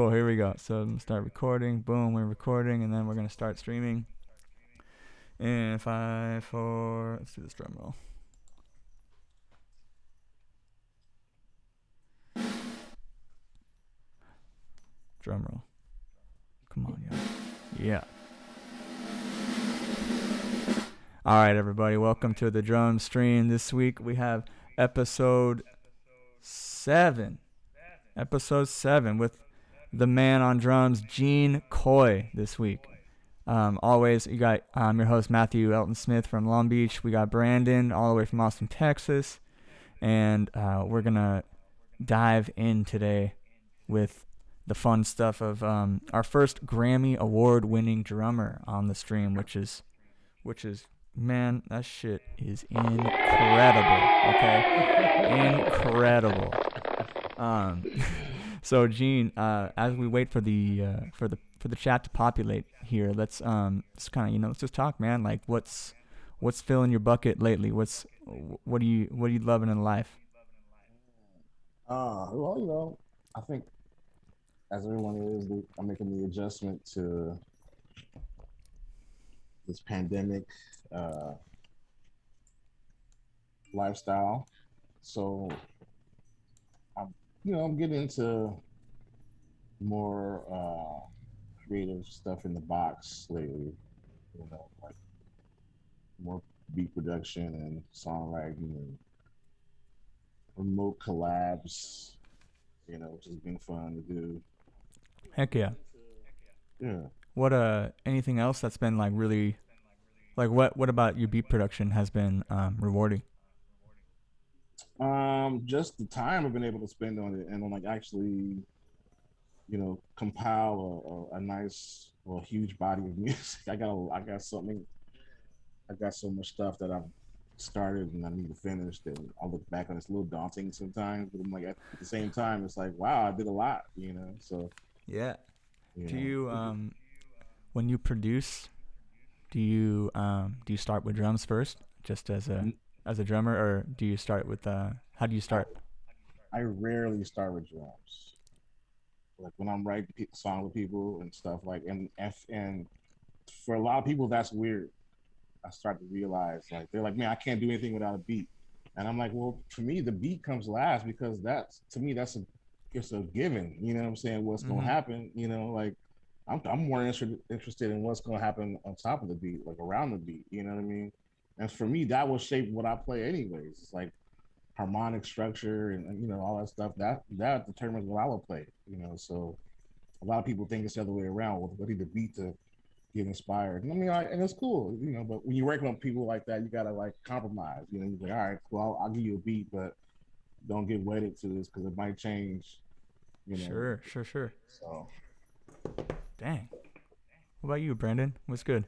Cool. Here we go. So I'm gonna start recording. Boom, we're recording, and then we're gonna start streaming. In five, four. Let's do this drum roll. Drum roll. Come on, y'all. Yeah. All right, everybody. Welcome to the drum stream. This week we have episode 7. Episode 7 with the man on drums, Gene Coye, this week. Always, you got your host, Matthew Elton Smith from Long Beach. We got Brandon all the way from Austin, Texas. And we're going to dive in today with the fun stuff of our first Grammy award-winning drummer on the stream, which is, man, that shit is incredible, okay? Incredible. So Gene, as we wait for the chat to populate here, let's just kind of let's just talk, man. Like, what's filling your bucket lately? What are you loving in life? Well, I think as everyone is, I'm making the adjustment to this pandemic uh, lifestyle. So I'm getting into more creative stuff in the box lately. Like more beat production and songwriting and remote collabs. Which has been fun to do. Heck yeah. Yeah. What anything else that's been like really like what about your beat production has been rewarding? Just the time I've been able to spend on it and on like actually, compile a nice, well, huge body of music. I got so much stuff that I've started and I need to finish. That I look back on it's a little daunting sometimes, but I'm like at the same time, it's like wow, I did a lot. So Yeah. you Do know, you when you produce, do you start with drums first, just as a drummer, or do you start with how do you I start? I rarely start with drums. Like when I'm writing songs with people and stuff like and for a lot of people that's weird. I start to realize like they're like, man, I can't do anything without a beat. And I'm like, well, for me, the beat comes last because that's to me that's a it's a given. You know what I'm saying? What's gonna Mm-hmm. happen? Like I'm more interested in what's gonna happen on top of the beat, like around the beat. You know what I mean? And for me, that will shape what I play anyways. It's like harmonic structure and all that stuff. That determines what I will play. So a lot of people think it's the other way around. What need the beat to get inspired. And I mean, and it's cool, But when you're working with people like that, you gotta like compromise. You're like, all right, well, I'll give you a beat, but don't get wedded to this because it might change. You know, Sure, sure, sure. so Dang. What about you, Brandon? What's good?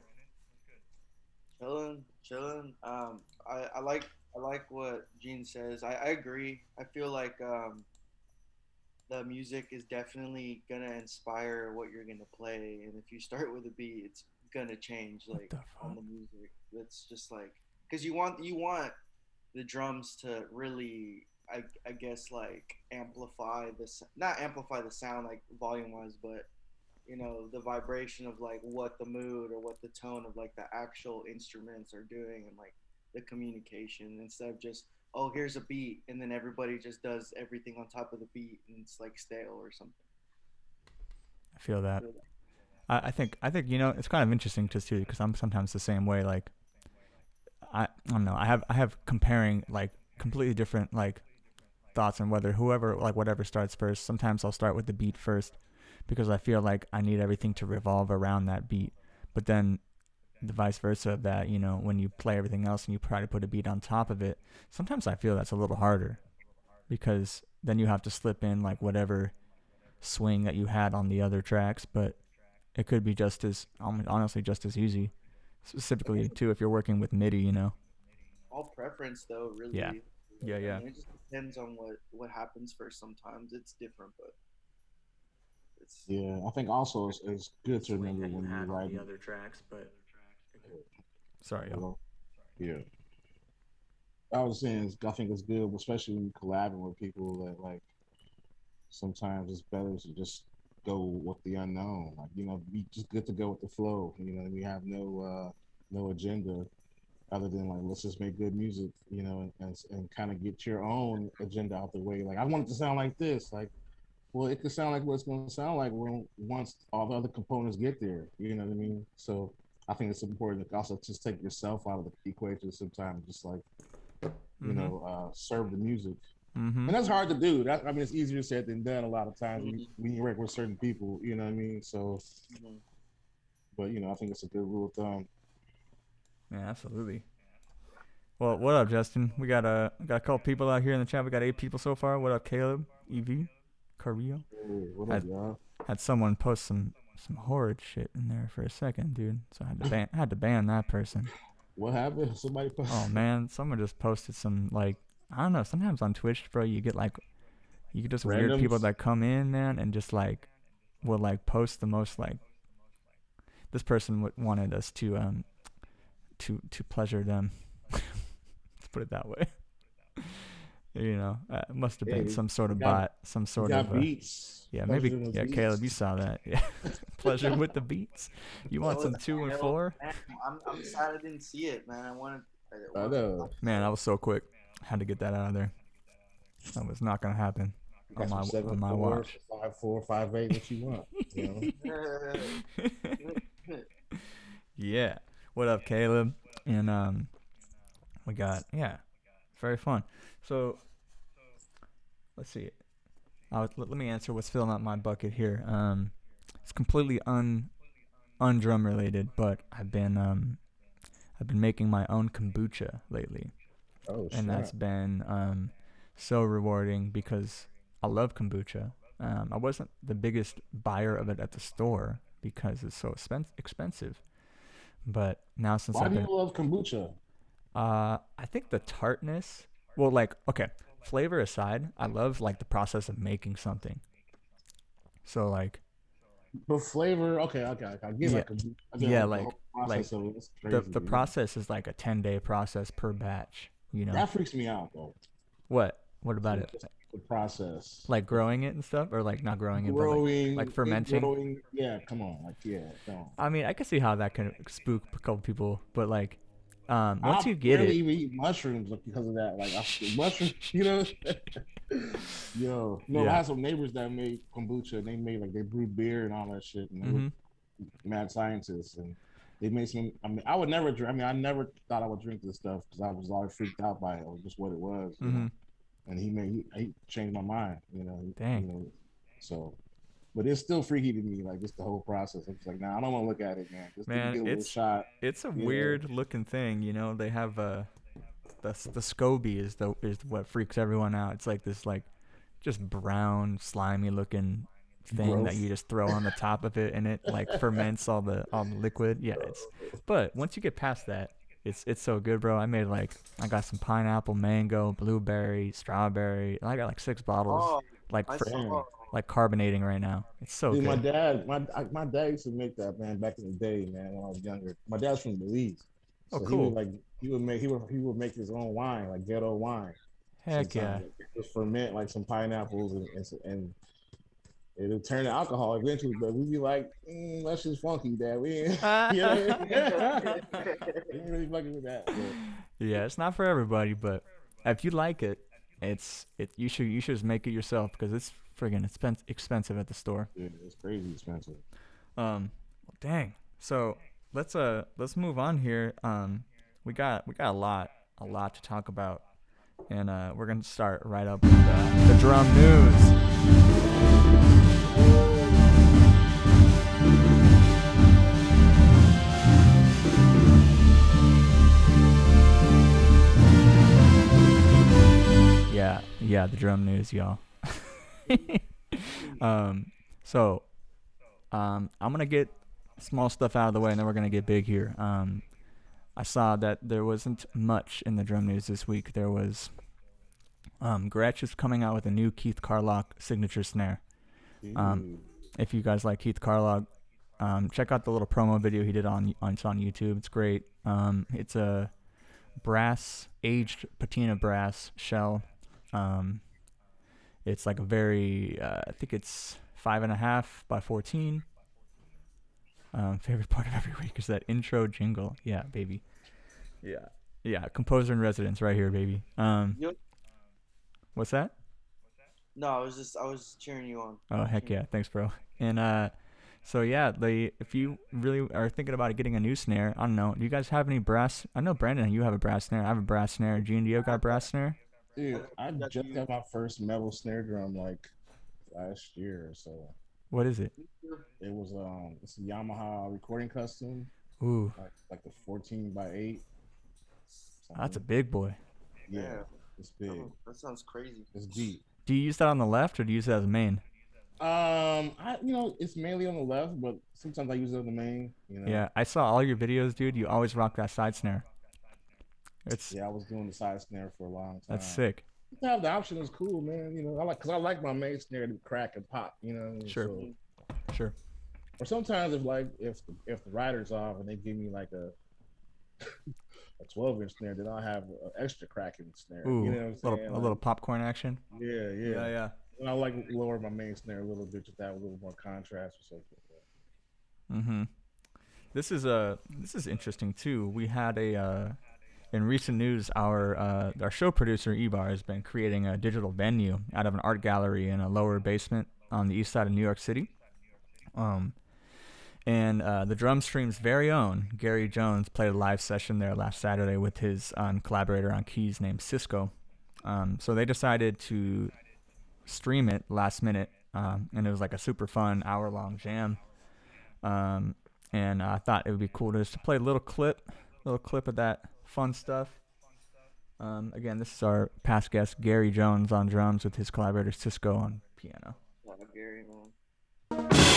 Chilling, chilling. I like what Gene says. I agree. I feel like the music is definitely gonna inspire what you're gonna play, and if you start with a beat, it's gonna change What like the on fuck? the music. It's just like because you want the drums to really I guess like amplify this not amplify the sound like volume wise, but the vibration of like what the mood or what the tone of like the actual instruments are doing and like the communication instead of just oh here's a beat and then everybody just does everything on top of the beat and it's like stale or something. I feel I that. feel that. I think it's kind of interesting just too because I'm sometimes the same way. Like I don't know. I have comparing like completely different like thoughts on whether whoever like whatever starts first. Sometimes I'll start with the beat first because I feel like I need everything to revolve around that beat. But then the vice versa of that, when you play everything else and you try to put a beat on top of it, sometimes I feel that's a little harder because then you have to slip in like whatever swing that you had on the other tracks, but it could be just as honestly just as easy. I guess Specifically it's too if you're working with MIDI. all preference though, Yeah. really. Yeah, I yeah. mean, it just depends on what happens first. Sometimes it's different, but it's yeah, I think also it's good to Swing remember that you when you're had on the writing. other tracks, but sorry, y'all. Well, I was saying I think it's good, especially when you're collabing with people that like sometimes it's better to just go with the unknown. Like, be just good to go with the flow. We have no agenda other than like let's just make good music, and kind of get your own agenda out the way. Like I want it to sound like this. Like, well, it could sound like what it's going to sound like when once all the other components get there. You know what I mean? So I think it's important to also just take yourself out of the equation sometimes, just like Mm-hmm. serve the music. Mm-hmm. And that's hard to do. I mean, it's easier said than done a lot of times when you, Mhm. when you work with certain people. You know what I mean? So, Mhm. but I think it's a good rule of thumb. Yeah, absolutely. Well, what up, Justin? We got a couple people out here in the chat. We got 8 people so far. What up, Caleb? Ev, Carrillo. Hey, what up, Had y'all? had someone post some horrid shit in there for a second, dude. So I had to ban that person. What happened? Somebody Oh posted man, someone just posted some like I don't know. Sometimes on Twitch, bro, you get just weird people randoms. that come in, man, and just like will like post the most like this person wanted us to pleasure them. Let's put it that way. It must have been Hey, some sort we of got bot, some we sort of got beats. yeah, maybe Pleasure in the yeah, Caleb, you beats. saw that. Yeah. Pleasure with the beats. You want Hell, some 2 and hell, 4? man, I'm sad I didn't see it, man. I I wanted to know. watch Man, it. that was so quick. Had to get that out of there. That was not gonna happen We on got some my seven on my four, watch. 5-4, 5-8. What you want? You know. Yeah. What up, Caleb? And we got yeah, very fun. So let's see. Let me answer what's filling up my bucket here. It's completely undrum related, but I've been making my own kombucha lately, Oh and that's snap! been so rewarding because I love kombucha. I wasn't the biggest buyer of it at the store because it's so expensive, but now since Why I've do you been, love kombucha? I think the tartness. Well, like okay, flavor aside, I love like the process of making something. So like But flavor, okay, okay, okay. I get yeah, like kombucha. I get yeah, like the whole like process of it. It's the crazy. the process is like a 10-day process per batch. That freaks me out though. What about So it? just the process, Like growing it and stuff, or like not growing it, but like growing it, fermenting. growing. Yeah, come on, like yeah, no. I mean, I can see how that can spook a couple people, but like, once I you get barely it, even eat mushrooms like, because of that. Like mushrooms, Yo, no, I yeah, had some neighbors that made kombucha and they made like they brewed beer and all that shit, and they were mm-hmm, mad scientists and they made some. I mean, I would never drink. I mean, I never thought I would drink this stuff because I was always freaked out by it or just what it was. mm-hmm. And he changed my mind. Dang, So, but it's still freaky to me. Like just the whole process. I'm just like, nah, I don't want to look at it, man. Just give me man, get a little it's shot. it's a Yeah, weird looking thing. They have the SCOBY is what freaks everyone out. It's like this like just brown slimy looking thing that growth. you just throw on the top of it and it like ferments all the liquid. Yeah, it's but once you get past that, it's so good, bro. I got some pineapple, mango, blueberry, strawberry. I got like 6 bottles Oh, like I for saw. Damn. like carbonating right now. It's so Dude, good. my dad used to make that, man, back in the day, man, when I was younger. My dad's from Belize, Oh, so cool. he would make his own wine, like ghetto wine. Heck Sometimes yeah. like, just ferment like some pineapples and it'll turn to alcohol eventually. But we'd be like, that's just funky, Dad. We ain't, you know, we ain't really fucking with that. But Yeah, it's not for everybody, but if you like it, you should just make it yourself because it's friggin' expensive at the store. yeah, it's crazy expensive. Well, dang. So let's move on here. We got a lot to talk about, and we're gonna start right up with the drum news. Yeah, the drum news, y'all. um, so I'm gonna get small stuff out of the way, and then we're gonna get big here. I saw that there wasn't much in the drum news this week. There was Gretsch is coming out with a new Keith Carlock signature snare. Um, Ew. if you guys like Keith Carlock, check out the little promo video he did it's on YouTube. It's great. It's a aged patina brass shell. Um, it's like a very I think it's 5.5 by 14. Favorite part of every week is that intro jingle. Yeah, baby. Yeah. Yeah, composer in residence right here, baby. You What's that? no, I was cheering you on. Oh, heck Cheering. yeah. Thanks, bro. And so yeah, if you really are thinking about getting a new snare, I don't know. Do you guys have any brass? I know Brandon, you have a brass snare. I have a brass snare. Gene, do you got a brass snare? I Dude, got, I got just you. got my first metal snare drum like last year or so. What is it? It was it's a Yamaha recording custom, Ooh, like the 14 by 8 that's a something. big boy. Yeah, Yeah, it's big. that sounds crazy. It's deep. Do you use that on the left or do you use it as a main? I it's mainly on the left, but sometimes I use it on the main. Yeah, I saw all your videos, dude. You always rock that side snare. It's Yeah, I was doing the side snare for a long That's time. sick. To have the option is cool, man. I like my main snare to crack and pop. Sure, So Mhm. sure. or sometimes if the rider's off and they give me like a 12-inch snare, then I'll have an extra cracking snare. You Ooh, know what I'm little saying? a little Like popcorn action. yeah, yeah. Yeah, yeah. And I like lower my main snare a little bit just to have a little more contrast or something like Mm-hmm. This is interesting too. We had a in recent news, our show producer Ebar has been creating a digital venue out of an art gallery in a lower basement on the east side of New York City. Um, and the Drum Stream's very own Gary Jones played a live session there last Saturday with his collaborator on keys named Cisco. So they decided to stream it last minute, and it was like a super fun hour-long jam. Um, and I thought it would be cool just to play a little clip of that fun stuff. Again, this is our past guest Gary Jones on drums with his collaborator Cisco on piano. Wow, Gary, man.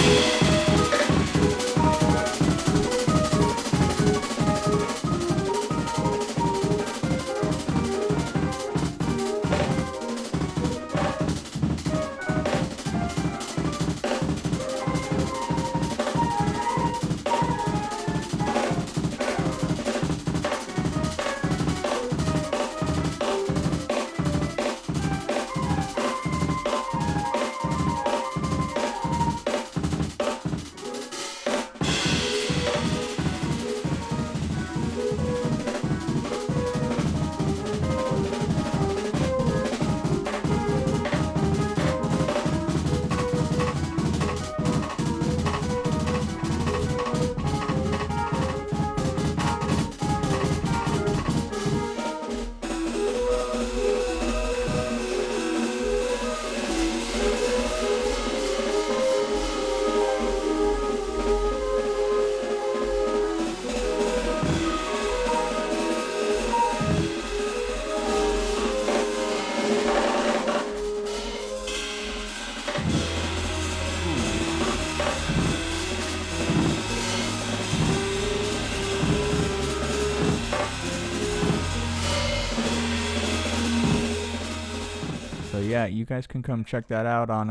So yeah, you guys can come check that out on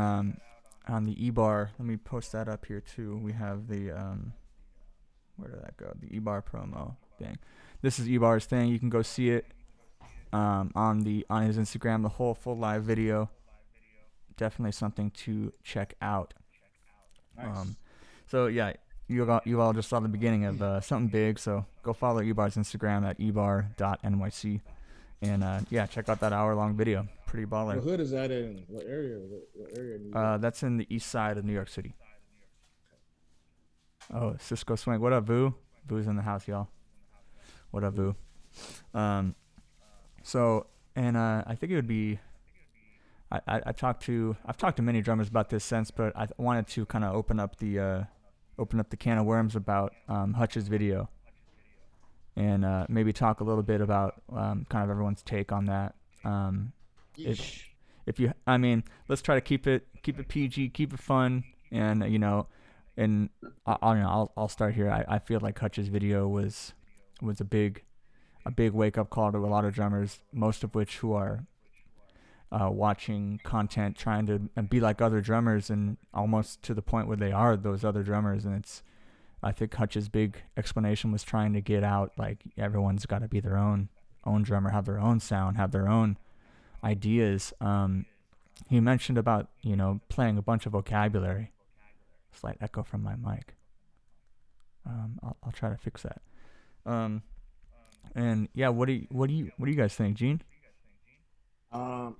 the eBar. Let me post that up here too. We have the where did that go? The eBar promo thing. This is eBar's thing. You can go see it on his Instagram. The whole full live video. Definitely something to check out. that. Nice. So yeah, you all just saw the beginning of something big. So go follow eBar's Instagram at ebar.nyc. And yeah, check out that hour-long video. Pretty baller. What hood is that in? What area? What area? In New York? That's in the east side of New York City. Oh, Cisco Swing. What up, Vu? Vu's in the house, y'all. What up, Vu? So, and I think it would be. I've talked to many drummers about this since, but I wanted to kind of open up the can of worms about Hutch's video, and maybe talk a little bit about kind of everyone's take on that. Yeesh. If you, I mean, let's try to keep it PG, keep it fun, and and I'll start here. I feel like Hutch's video was a big wake up call to a lot of drummers, most of which who are watching content, trying to be like other drummers, and almost to the point where they are those other drummers. And I think Hutch's big explanation was trying to get out like everyone's got to be their own drummer, have their own sound, have their own ideas. he mentioned about playing a bunch of vocabulary. Slight echo from my mic. I'll try to fix that. Um, and yeah, what do you guys think, Gene? I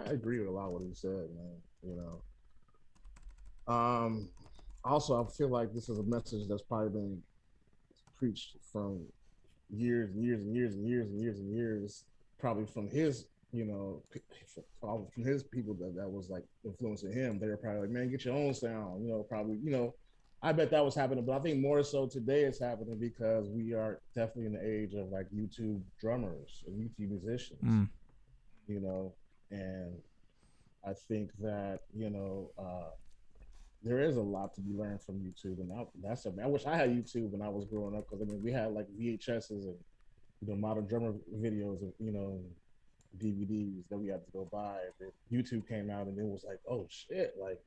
agree with a lot of what he said, man. Um, also, I feel like this is a message that's probably been preached from years and years and years and years and years and years, probably from his, from his people that was like influencing him. They were probably like, man, get your own sound, probably, I bet that was happening, but I think more so today it's happening because we are definitely in the age of like YouTube drummers and YouTube musicians, Mm. you know, and I think that, there is a lot to be learned from YouTube, and I wish I had YouTube when I was growing up because I mean we had like VHSs and modern drummer videos and DVDs that we had to go buy. And YouTube came out and it was like, oh shit, like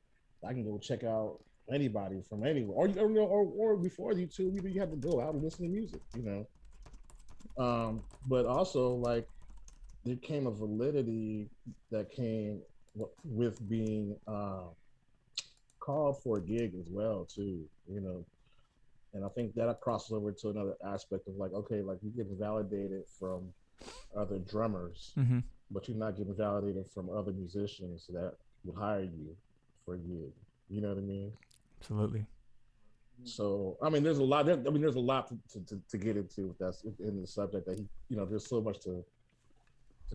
I can go check out anybody from anywhere, or before YouTube, you had to go out and listen to music, But also like there came a validity that came with being called for a gig as well too, and I think that crosses over to another aspect of like, okay, like you get validated from other drummers, Mm-hmm. but you're not getting validated from other musicians that will hire you for a gig. You know what I mean? Absolutely. So I mean, there's a lot. There's a lot to get into with that in the subject that he, there's so much to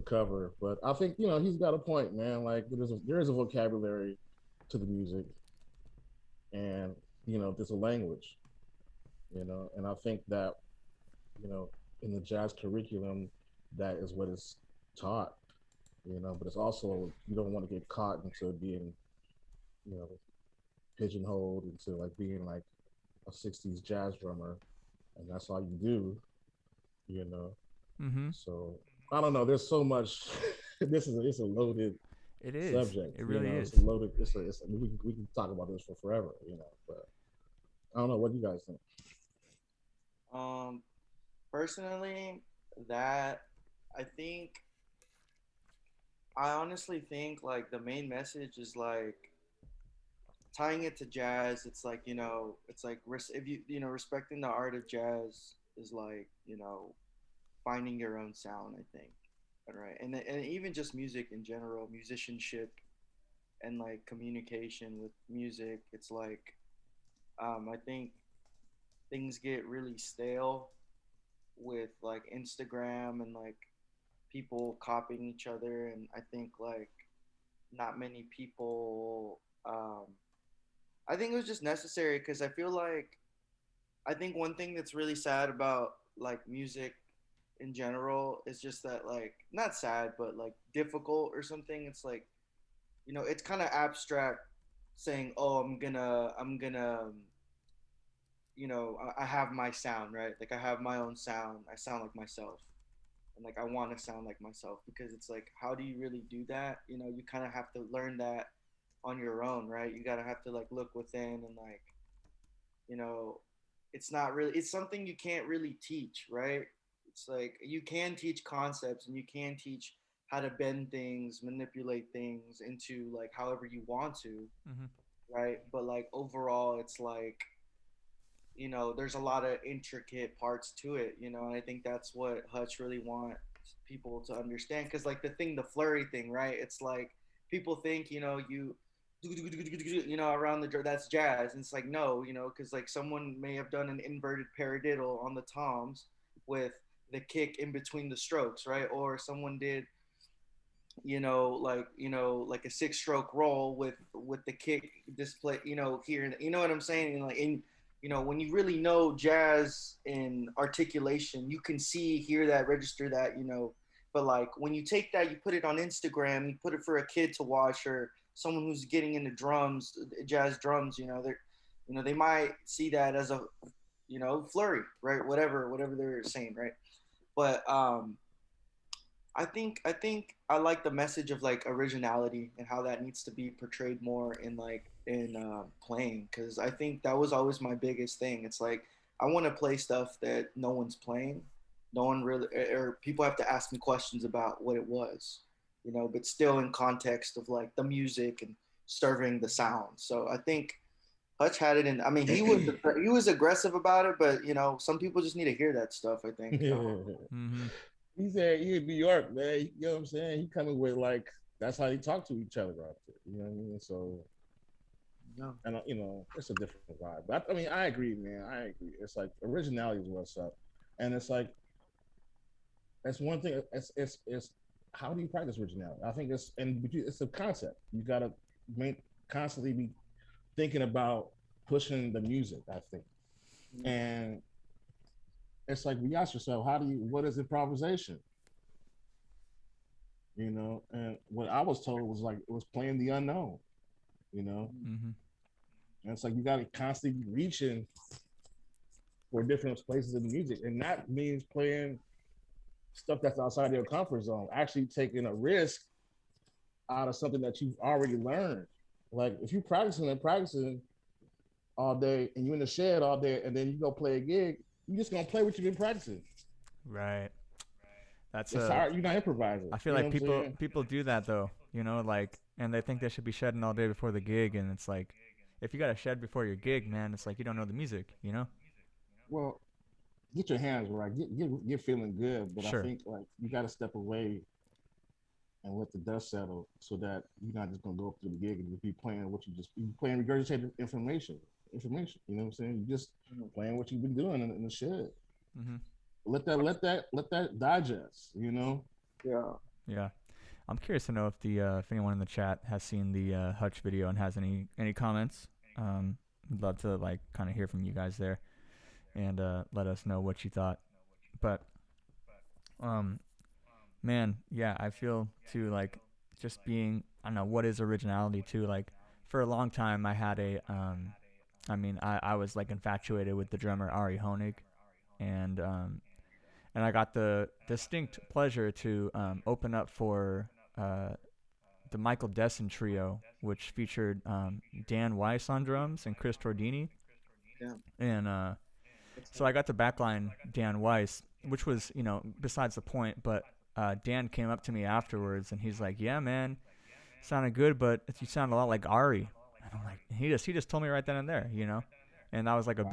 cover. But I think he's got a point, man. Like there is a vocabulary to the music, and there's a language, and I think that you know in the jazz curriculum, that is what is taught, but it's also you don't want to get caught into being you know pigeonholed into like being like a 60s jazz drummer and that's all you do, you know Mm-hmm. so I don't know, there's so much. It's a loaded It is. subject, It really it's a is. loaded we can talk about this for forever, but I don't know, what do you guys think? Um, personally, that I think I honestly think like the main message is like tying it to jazz. It's like it's like if you respecting the art of jazz is like finding your own sound. I think, right, and even just music in general, musicianship and like communication with music. It's like I think things get really stale with like Instagram and like people copying each other, and I think like not many people. I think it was just necessary because I feel like I think one thing that's really sad about like music in general is just that like not sad but like difficult or something. It's like it's kind of abstract saying, oh, I'm gonna I have my sound, right? Like I have my own sound. I sound like myself. And like I want to sound like myself because it's like how do you really do that? You kind of have to learn that on your own, right? You got to have to like look within and like, you know, it's not really it's something you can't really teach, right? It's like you can teach concepts and you can teach how to bend things, manipulate things into like however you want to, Mm-hmm. right? But like overall it's like there's a lot of intricate parts to it, and I think that's what Hutch really want people to understand. Because like the flurry thing, right? It's like people think, around the that's jazz, and it's like no, because like someone may have done an inverted paradiddle on the toms with the kick in between the strokes, right? Or someone did like a six stroke roll with the kick display, here, what I'm saying, and like in when you really know jazz and articulation, you can see, hear that, register that, but like when you take that, you put it on Instagram, you put it for a kid to watch, or someone who's getting into drums, jazz drums, they're they might see that as a flurry, right? Whatever they're saying, right? But I think I like the message of like originality and how that needs to be portrayed more in like in playing, because I think that was always my biggest thing. It's like I want to play stuff that no one's playing, no one really, or people have to ask me questions about what it was, but still in context of like the music and serving the sound. So I think Hutch had it in. I mean, he was aggressive about it, but some people just need to hear that stuff. I think. Mm-hmm. He said he in New York, man. You know what I'm saying? He coming with like that's how they talk to each other out there. You know what I mean? So No. and it's a different vibe. But I mean, I agree, man. I agree. It's like originality is what's up, and it's like that's one thing. It's how do you practice originality? I think it's a concept. You gotta make constantly be thinking about pushing the music. I think, and it's like we ask yourself, what is improvisation? And what I was told was like it was playing the unknown. You know, Mm-hmm. and it's like you got to constantly be reaching for different places in the music, and that means playing stuff that's outside of your comfort zone. Actually, taking a risk out of something that you've already learned. Like if you practicing all day, and you in the shed all day, and then you go play a gig, you just gonna play what you've been practicing. Right. That's It's a. hard. You're not improvising. I feel You know like what I'm saying? people do that though. Like, and they think they should be shedding all day before the gig, and it's like, if you got to shed before your gig, man, it's like you don't know the music. Well, get your hands right. Get feeling good, but I Sure. think like you got to step away and let the dust settle so that you're not just gonna go up to the gig and just be playing what you playing regurgitated information. You know what I'm saying? You just playing what you've been doing in the shed. Mm-hmm. Let that digest. Yeah. Yeah. I'm curious to know if anyone in the chat has seen the Hutch video and has any comments. I'd love to like kind of hear from you guys there and let us know what you thought. But um, man, yeah, I feel too like just being I don't know what is originality too. Like for a long time, I had I was like infatuated with the drummer Ari Honig, and I got the distinct pleasure to open up for the Michael Desson trio, which featured Dan Weiss on drums and Chris Tordini. Yeah. And so I got to backline Dan Weiss, which was, besides the point, but Dan came up to me afterwards and he's like, "Yeah, man, sounded good, but you sound a lot like Ari." And I'm like, he just told me right then and there, and that was like a Wow.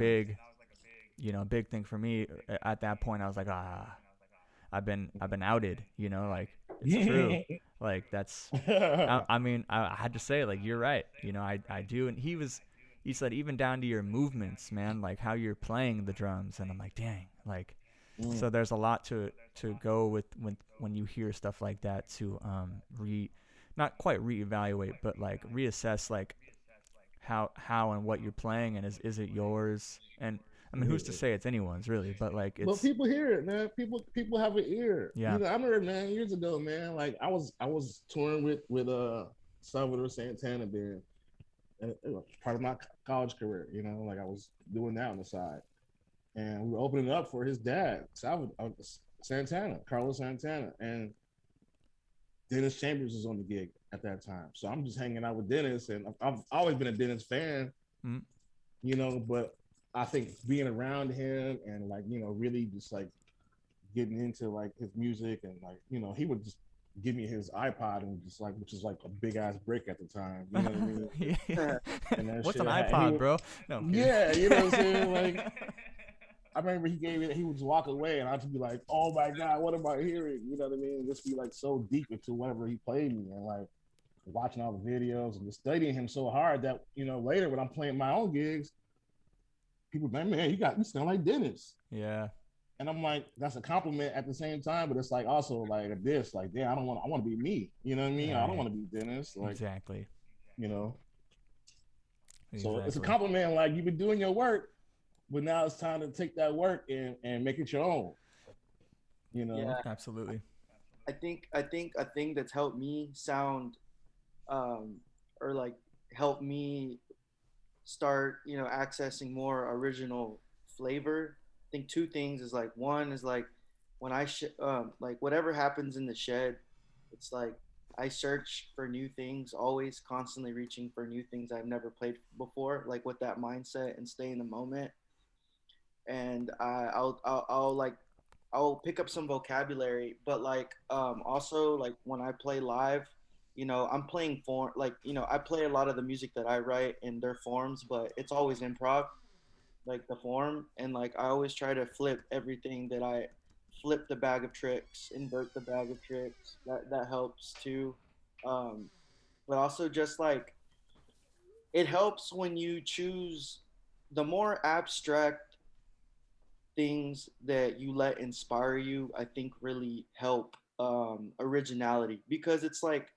big thing for me at that point. I was like, I've been outed, like it's true. Like that's I had to say like you're right. I do, and he said even down to your movements, man, like how you're playing the drums, and I'm like, dang, like Mm. so there's a lot to go with when you hear stuff like that to re not quite reevaluate, but like reassess like how and what you're playing, and is it yours? And I mean, who's to Yeah. say it's anyone's really, but like But it's people hear it, man. People have an ear. yeah. I remember, man, years ago, man. Like I was touring with Salvador Santana band, and it was part of my college career. Like I was doing that on the side, and we were opening up for his dad, Salvador Santana, Carlos Santana, and Dennis Chambers was on the gig at that time. So I'm just hanging out with Dennis, and I've always been a Dennis fan, Mm, but I think being around him and like really just like getting into like his music and like he would just give me his iPod and just like which is like a big ass brick at the time, you know what I mean? yeah. And that What's an shit and he iPod, would, bro? No, I'm kidding. yeah, you know what I'm saying? Like I remember he gave it, he would just walk away and I'd just be like, oh my God, what am I hearing? You know what I mean? And just be like so deep into whatever he played me and like watching all the videos and just studying him so hard that, later when I'm playing my own gigs, people, man, you sound like Dennis. Yeah, And I'm like, that's a compliment at the same time, but it's like also like a diss, like, damn, I want to be me. You know what I mean? I don't right. want to be Dennis. Like, Exactly. you know. So it's a Exactly. compliment, like you've been doing your work, but now it's time to take that work and make it your own. You know. Yeah. Absolutely. I think a thing that's helped me sound, um, or like help me start, accessing more original flavor. I think two things is like one is like when like whatever happens in the shed, it's like I search for new things, always constantly reaching for new things I've never played before, like with that mindset and stay in the moment. And I'll like I'll pick up some vocabulary, but like also like when I play live, I'm playing form like I play a lot of the music that I write in their forms, but it's always improv, like the form, and like I always try to flip everything that I flip the bag of tricks, invert the bag of tricks. That helps too. Um, but also just like it helps when you choose the more abstract things that you let inspire you, I think really help originality, because it's like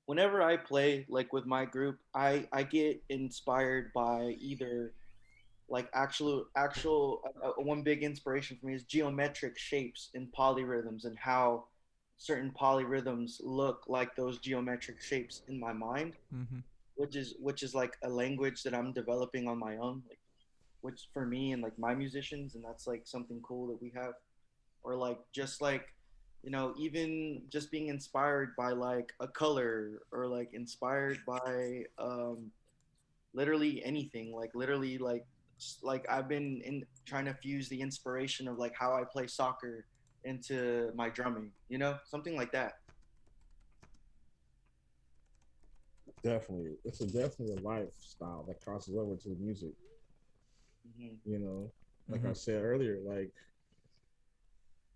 whenever I play like with my group, I get inspired by either like one big inspiration for me is geometric shapes and polyrhythms, and how certain polyrhythms look like those geometric shapes in my mind, Mm-hmm. which is like a language that I'm developing on my own, like which for me and like my musicians, and that's like something cool that we have. Or like just like even just being inspired by like a color, or like inspired by literally anything, like literally like I've been in trying to fuse the inspiration of like how I play soccer into my drumming, something like that. Definitely, it's definitely a lifestyle that crosses over to the music. Hmm. You know, like Mm-hmm. I said earlier, like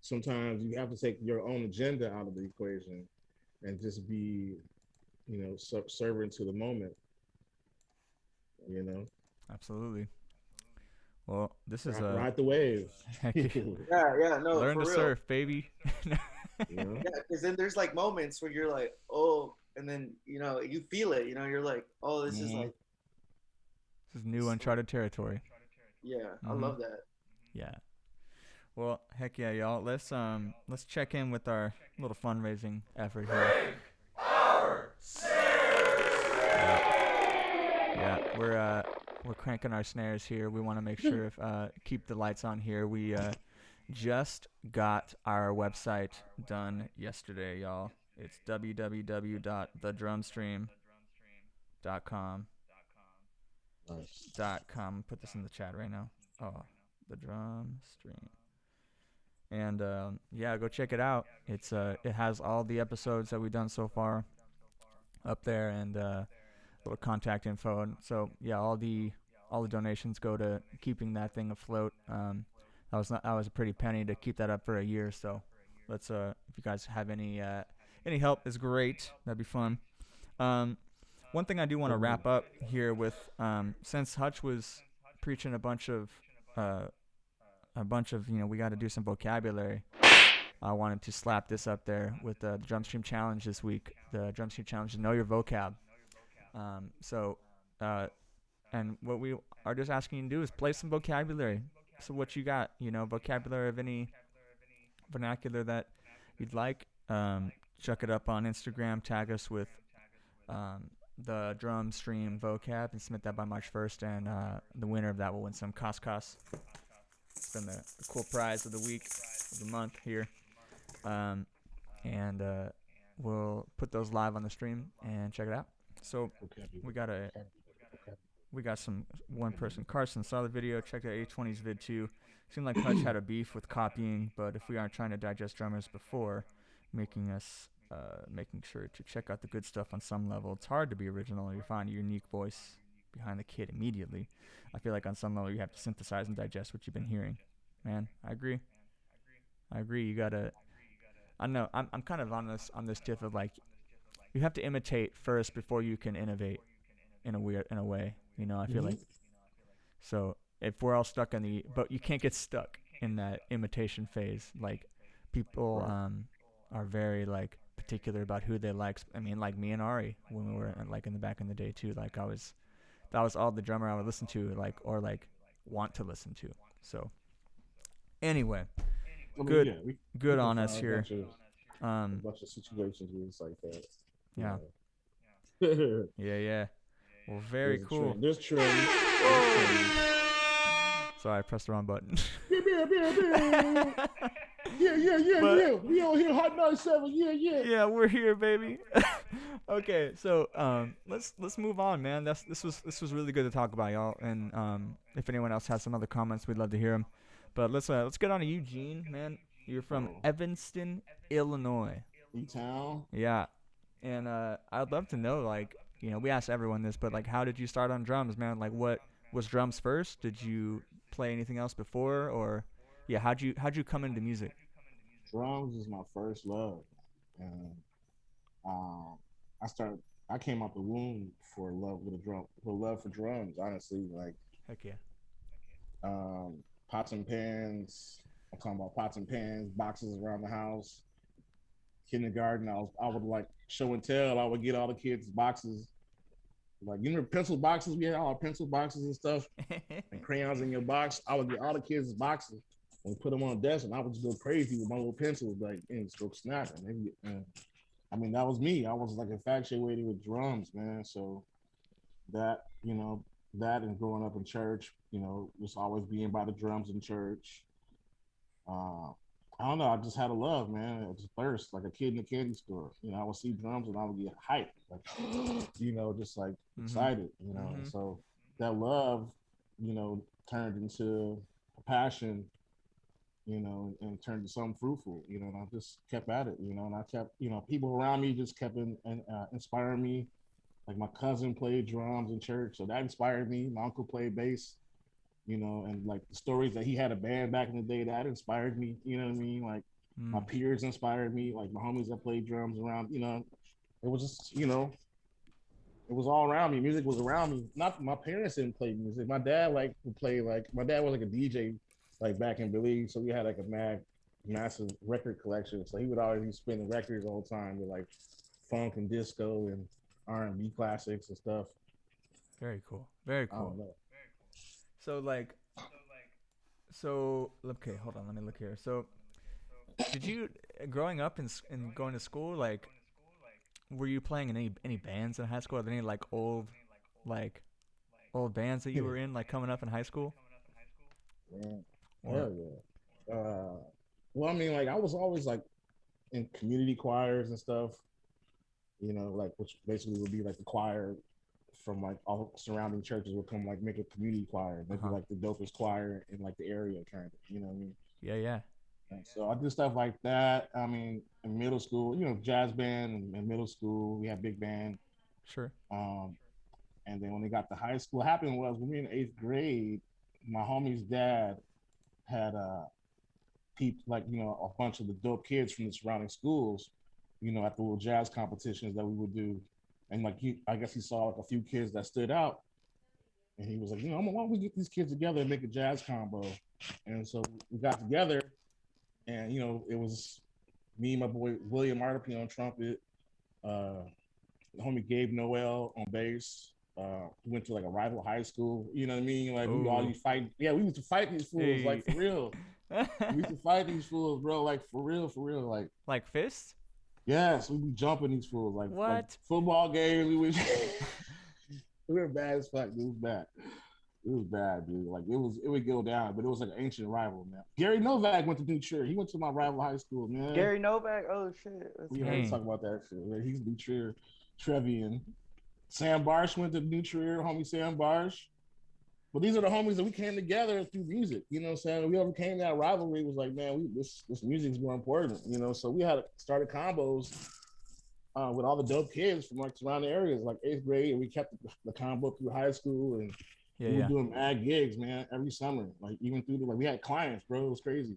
sometimes you have to take your own agenda out of the equation and just be, servant to the moment. You know, Absolutely. Well, this is ride, a ride the wave. heck. you Yeah, yeah, no, Learn for to real. surf, baby. know, Yeah, because then there's like moments where you're like, oh, and then you feel it. You're like, oh, this is mm-hmm. like, This is new this is like, uncharted territory. yeah, I Mm-hmm. love that. Yeah. Well, heck yeah, y'all. Let's check in with our little fundraising effort here. Yeah. Yeah, we're cranking our snares here. We want to make sure if keep the lights on here. We just got our website done yesterday, y'all. It's www.thedrumstream.com. Nice. .com. Put this in the chat right now. Oh, the drum stream. And yeah, go check it out. It has all the episodes that we've done so far up there, and little contact info. And so yeah, all the donations go to keeping that thing afloat. That was a pretty penny to keep that up for a year. So let's if you guys have any help is great. That'd be fun. Um, One thing I do want to Definitely. wrap up here with, since Hutch was preaching uh, we got to do some vocabulary. I wanted to slap this up there with the Drum Stream Challenge this week. The Drum Stream Challenge is Know Your Vocab. So, and what we are just asking you to do is play some vocabulary. So what you got, vocabulary of any vernacular that you'd like. Chuck it up on Instagram. Tag us with the drum stream vocab and submit that by March 1st. And the winner of that will win some Cos. It's been the cool prize of the week, of the month here. And we'll put those live on the stream and check it out. So Okay. we got a Okay. we got some one person. Carson saw the video. Check out A20's vid too. Seemed like Hutch had a beef with copying, but if we aren't trying to digest drummers before making sure to check out the good stuff on some level, it's hard to be original. You find a unique voice behind the kid immediately. I feel like on some level you have to synthesize and digest what you've been hearing. Man, I agree. You gotta. I know. I'm kind of on this tip of like you have to imitate first before you can innovate in a way. I feel Mm-hmm. like so if we're all stuck in but you can't get stuck in that imitation phase. Like people Right. are very like particular about who they like. I mean, like me and Ari when we were like in the back in the day too. Like that was all the drummer I would listen to, like or like want to listen to. So anyway, I mean, good yeah, we good can on us find here. a Um, bunch of situations where it's like that. You yeah, know, yeah. Well, very there's a cool. trend. There's trends. There's trends. Sorry, I pressed the wrong button. Yeah, yeah, yeah, yeah. Yeah, yeah, yeah, But yeah. We on here, Hot 97. Yeah, yeah. yeah, we're here, baby. Okay, so let's move on, man. This was really good to talk about, y'all. And if anyone else has some other comments, we'd love to hear them. But let's get on to Eugene, man. You're from Oh, Evanston, Illinois. E Town. Yeah, and I'd love to know, like, we asked everyone this, but like, how did you start on drums, man? Like, what was drums first? Did you play anything else before, or yeah, how'd you come into music? Drums is my first love, and um, I started. I came out the womb for love with a drum, for love for drums. Honestly, like Heck yeah. pots and pans. I'm talking about pots and pans, boxes around the house. Kindergarten, I would like show and tell. I would get all the kids boxes, like you know pencil boxes. We had all our pencil boxes and stuff, and crayons in your box. I would get all the kids' boxes and put them on the desk, and I would just go crazy with my little pencils, like and just go snap. And I mean, that was me. I was like infatuated with drums, man. So that that and growing up in church, just always being by the drums in church. Uh, I don't know. I just had a love, man. It was a thirst, like a kid in a candy store. I would see drums and I would get hyped, like, just like Mhm. excited, And Mhm. so that love, turned into a passion, and turned to something fruitful, And I just kept at it, And I kept, people around me just kept inspiring me. Like my cousin played drums in church, so that inspired me. My uncle played bass, and like the stories that he had a band back in the day that inspired me. You know what I mean? Like my Mm. peers inspired me, like my homies that played drums around. It was just, it was all around me. Music was around me. Not my parents didn't play music. My dad like would play like my dad was like a DJ, like back in Belize. So we had like a massive record collection. So he would always be spinning records all the time with like funk and disco and R&B classics and stuff. Very cool. Very I cool. don't know. So like, okay, hold on, let me look here. So did you, growing up and going to school, like, were you playing in any bands in high school? Are there any like like old bands that you were in, like coming up in high school? Man, Or hell yeah. Well, I mean, like I was always like in community choirs and stuff, like which basically would be like the choir from like all surrounding churches would come like make a community choir. uh They'd be huh. like the dopest choir in like the area, kind of. You know what I mean? Yeah, yeah, And so I did stuff like that. I mean, in middle school, jazz band in middle school, we had big band. sure. Um, and then when they got to high school, what happened was when we were in eighth grade, my homie's dad had people like a bunch of the dope kids from the surrounding schools, at the little jazz competitions that we would do, and like I guess he saw like a few kids that stood out, and he was like, why don't we get these kids together and make a jazz combo? And so we got together, and it was me, my boy William Artipy on trumpet, uh, the homie Gabe Noel on bass. We went to like a rival high school. You know what I mean? Like we all Oh, used to fight. Yeah, we used to fight these fools like hey. for real. We used to fight these fools, bro. Like for real, for real. Like Like fists? yes, we be jumping these fools. Like What? football games. We was we were bad as fuck. Dude. It was bad. It was bad, dude. Like it would go down, but it was like an ancient rival, man. Gary Novak went to New Trier. He went to my rival high school, man. Gary Novak. Oh shit, that's We already Dang. talk about that shit. Man. He's New Trier, Trevian. Sam Barsh went to New Trier, homie Sam Barsh. But these are the homies that we came together through music. You know what I'm saying? We overcame that rivalry. It was like, man, this music's more important. So we had started combos with all the dope kids from like surrounding areas, like eighth grade, and we kept the combo through high school, and Yeah, we were yeah. doing mad gigs, man, every summer. Like even through like we had clients, bro. It was crazy.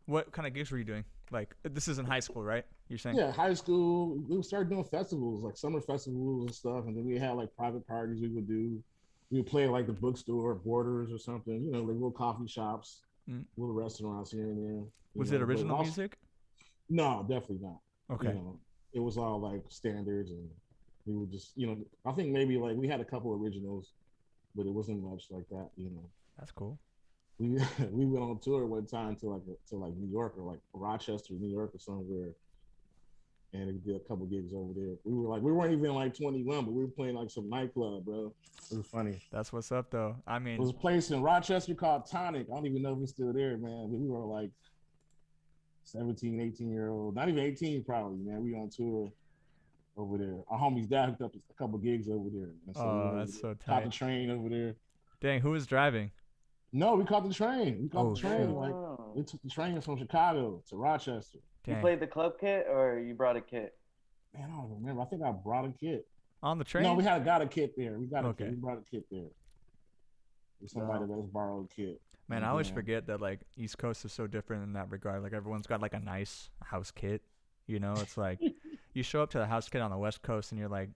What kind of gigs were you doing? Like, this is in high school, right? You're saying? Yeah, high school, we started doing festivals, like summer festivals and stuff, and then we had like private parties we would do. We would play at, like the bookstore, Borders or something, like little coffee shops, Mm. little restaurants here and there, Was it But original also, music? no, definitely not. You Okay. know, it was all like standards, and we would just, I think maybe like we had a couple originals, but it wasn't much like that. That's cool. We we went on tour one time to like New York or like Rochester, New York or somewhere, and we did a couple gigs over there. We weren't even like 21, but we were playing like some nightclub, bro. It was funny. That's what's up, though. I There mean, was a place in Rochester called Tonic. I don't even know if it's still there, man. But we were like 17, 18-year old, not even 18 probably, man. We on tour over there. Our homie's dad hooked up a couple gigs over there. And so we oh, went over that's there. so Caught the tight. train over there. Dang, who was driving? No, we caught the train. We caught Oh the train. shoot! Like Oh. we took the train from Chicago to Rochester. You Dang. played the club kit or you brought a kit? Man, I don't even remember. I think I brought a kit. On the No, we train? had got a kit there. We got a kit. Okay. We brought a kit there. Somebody No. let us borrow a kit. Man, I And always then forget that like East Coast is so different in that regard. Like everyone's got like a nice house kit. You know, it's like you show up to the house kit on the West Coast and you're like,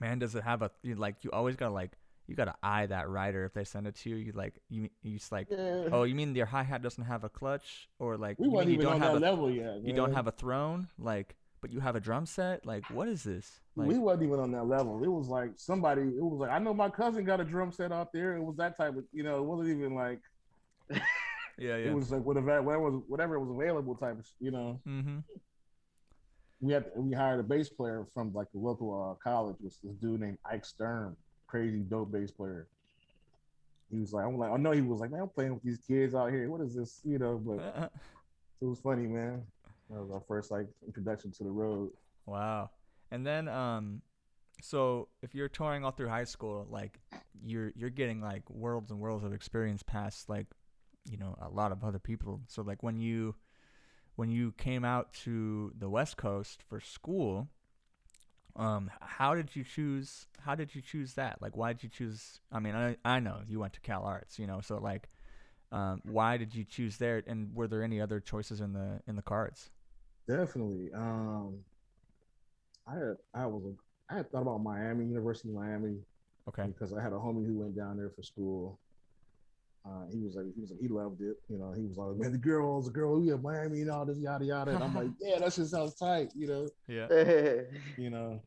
man, does it have a you always gotta like you gotta eye that rider if they send it to you. You like you just like, yeah, oh, you mean your hi hat doesn't have a clutch, or like we you mean wasn't you even don't on have that a level yet. you don't Man. have a throne, like, but you have a drum set. Like, what is this? Like, We wasn't even on that level. It was like somebody. It was like I know my cousin got a drum set out there. It was that type of. It wasn't even like yeah, it yeah. was like whatever was available type of. Mm-hmm. We hired a bass player from like the local college. Was this dude named Ike Stern, crazy dope bass player. He was like, I'm like, I know he was like, man, I'm playing with these kids out here. What is this? But it was funny, man. That was our first like introduction to the road. Wow. And then so if you're touring all through high school, like you're getting like worlds and worlds of experience past like, a lot of other people. So like when you came out to the West Coast for school, how did you choose that? Like why did you choose, I mean, I know you went to Cal Arts, so like why did you choose there, and were there any other choices in the cards? Definitely. I had thought about Miami, University of Miami, Okay. because I had a homie who went down there for school. He loved it. He was like, man, the girl, we at Miami and all this yada yada. And I'm like, yeah, that shit sounds tight. Yeah. You know.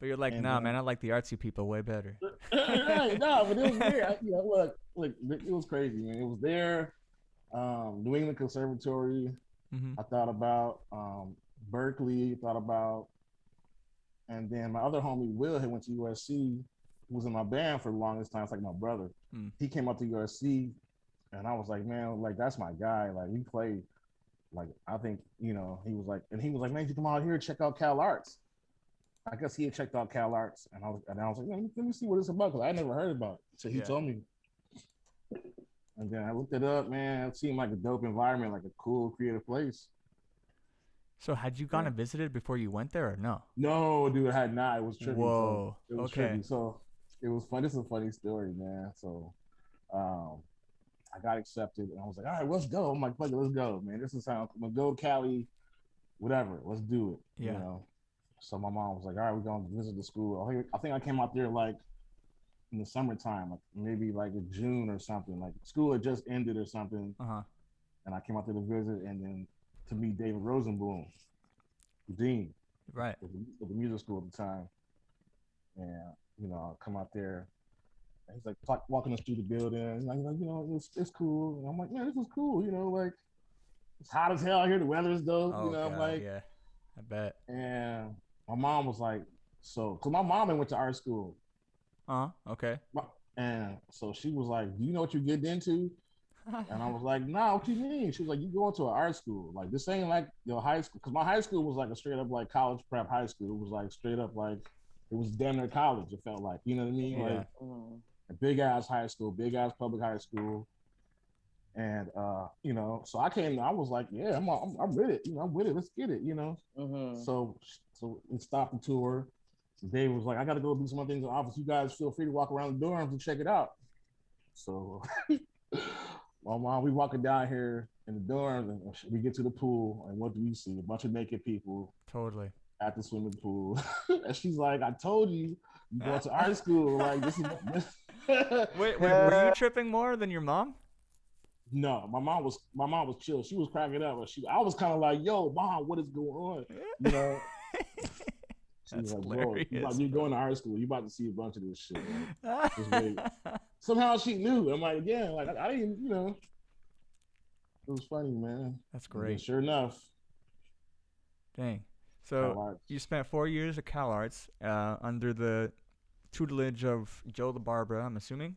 But you're like, And nah, man, I like the artsy people way better. right, no, but it was weird. Look, it was crazy, man. It was there. New England Conservatory. Mm-hmm. I thought about Berkeley. Thought about, and then my other homie Will had went to USC. Was in my band for the longest time. It's like my brother. Mm. He came up to USC, and I was like, man, like that's my guy. Like we played. Like I think he was like, man, you come out here, check out Cal Arts. I guess he had checked out Cal Arts, and I was like, let me see what it's about, because I never heard about it. So he told me, and then I looked it up. Man, it seemed like a dope environment, like a cool, creative place. So had you gone and visited before you went there, or no? No, dude, I had not. It was trippy. Whoa. So it was Okay. trippy. So it was fun. This is a funny story, man. So I got accepted, and I was like, all right, let's go. I'm like, fuck it, let's go, man. This is how I'm gonna go, Cali, whatever. Let's do it. Yeah. So my mom was like, all right, we're going to visit the school. I think I came out there like in the summertime, like maybe like in June or something. Like school had just ended or something. Uh-huh. And I came out there to visit, and then to meet David Rosenblum, the dean Right. of the music school at the time. And, I come out there, and he's like walking us through the building. Like it's cool. And I'm like, man, this is cool. Like it's hot as hell here. The weather is dope. Oh, God, I'm like, yeah. I bet. And my mom was like, because my mom went to art school. Okay. And so she was like, do you know what you're getting into? And I was like, nah, what you mean? She was like, you going to an art school. Like, this ain't like your high school. Because my high school was like a straight up like college prep high school. It was like straight up like, it was damn near college, it felt like. You know what I mean? Yeah. Like a big ass high school, big ass public high school. And so I came. I was like, yeah, I'm with it. I'm with it. Let's get it. Mm-hmm. So we stopped the tour. Dave was like, I got to go do some other things in the office. You guys feel free to walk around the dorms and check it out. So, while we walking down here in the dorms, and we get to the pool, and what do we see? A bunch of naked people. Totally. At the swimming pool, and she's like, I told you, you go to art school. Like this is. Wait, were you tripping more than your mom? No, my mom was chill. She was cracking up, but I was kind of like, "Yo, mom, what is going on?" She was like, hilarious. "Bro, you're going to art school. You about to see a bunch of this shit." Like, somehow she knew. I'm like, yeah, like I didn't, It was funny, man. That's great. Sure enough. Dang. So you spent 4 years at Cal Arts under the tutelage of Joe the Barber, I'm assuming.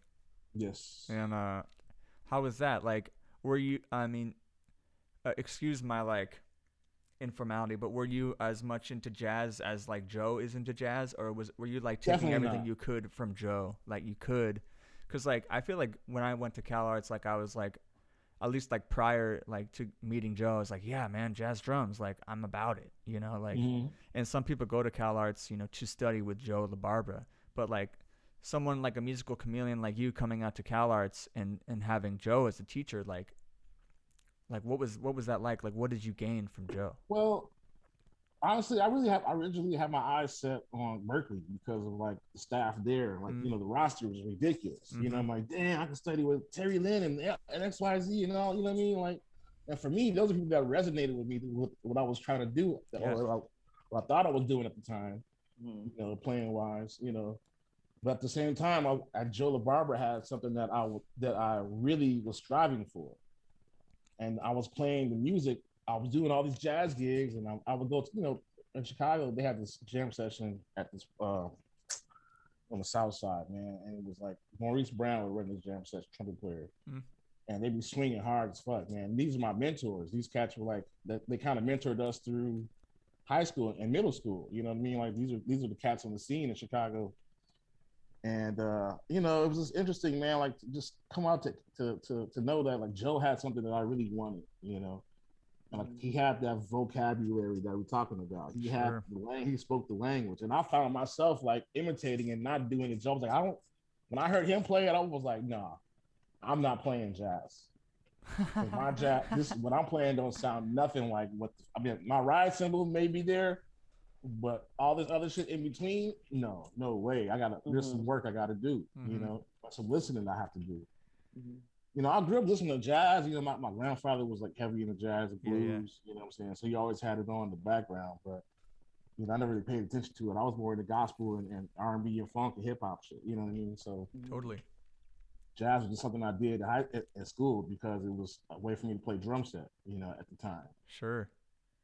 Yes. And how was that? Like, were you? I mean, excuse my like informality, but were you as much into jazz as like Joe is into jazz, or were you like taking Definitely everything not. you could from Joe, like you could? Cause like I feel like when I went to Cal Arts, like I was like at least like prior like to meeting Joe, I was like, yeah, man, jazz drums, like I'm about it, you know, like. Mm-hmm. And some people go to Cal Arts, you know, to study with Joe LaBarbera, but like someone like a musical chameleon like you coming out to Cal Arts and having Joe as a teacher, like what was that like? Like what did you gain from Joe? Well, honestly, I originally had my eyes set on Berkeley because of like the staff there. Like, Mm. the roster was ridiculous. Mm-hmm. I'm like, damn, I can study with Terry Lynn and XYZ and all, you know what I mean? Like, and for me, those are people that resonated with me with what I was trying to do, Yeah. or what I thought I was doing at the time, Mm-hmm. playing wise, But at the same time, at Joe LaBarbera had something that I really was striving for, and I was playing the music. I was doing all these jazz gigs, and I would go to, in Chicago, they had this jam session at this on the South Side, man, and it was like Maurice Brown would run this jam session, trumpet player, Mm. and they'd be swinging hard as fuck, man. These are my mentors. These cats were like they kind of mentored us through high school and middle school. You know what I mean? Like these are the cats on the scene in Chicago. And it was just interesting, man. Like to just come out to know that like Joe had something that I really wanted, and like he had that vocabulary that we're talking about. He had Sure. he spoke the language, and I found myself like imitating and not doing it. I was like, I don't. When I heard him play it, I was like, nah, I'm not playing jazz. My jazz, what I'm playing don't sound nothing like what. I mean, my ride cymbal may be there, but all this other shit in between, no way. There's some work I gotta do, some listening I have to do. I grew up listening to jazz. My grandfather was like heavy into jazz and Yeah, yeah. blues, you know what I'm saying? So he always had it on in the background, but I never really paid attention to it. I was more into gospel and R&B and funk and hip hop shit, you know what I mean? So Totally. jazz was just something I did at school because it was a way for me to play drum set, at the time, Sure.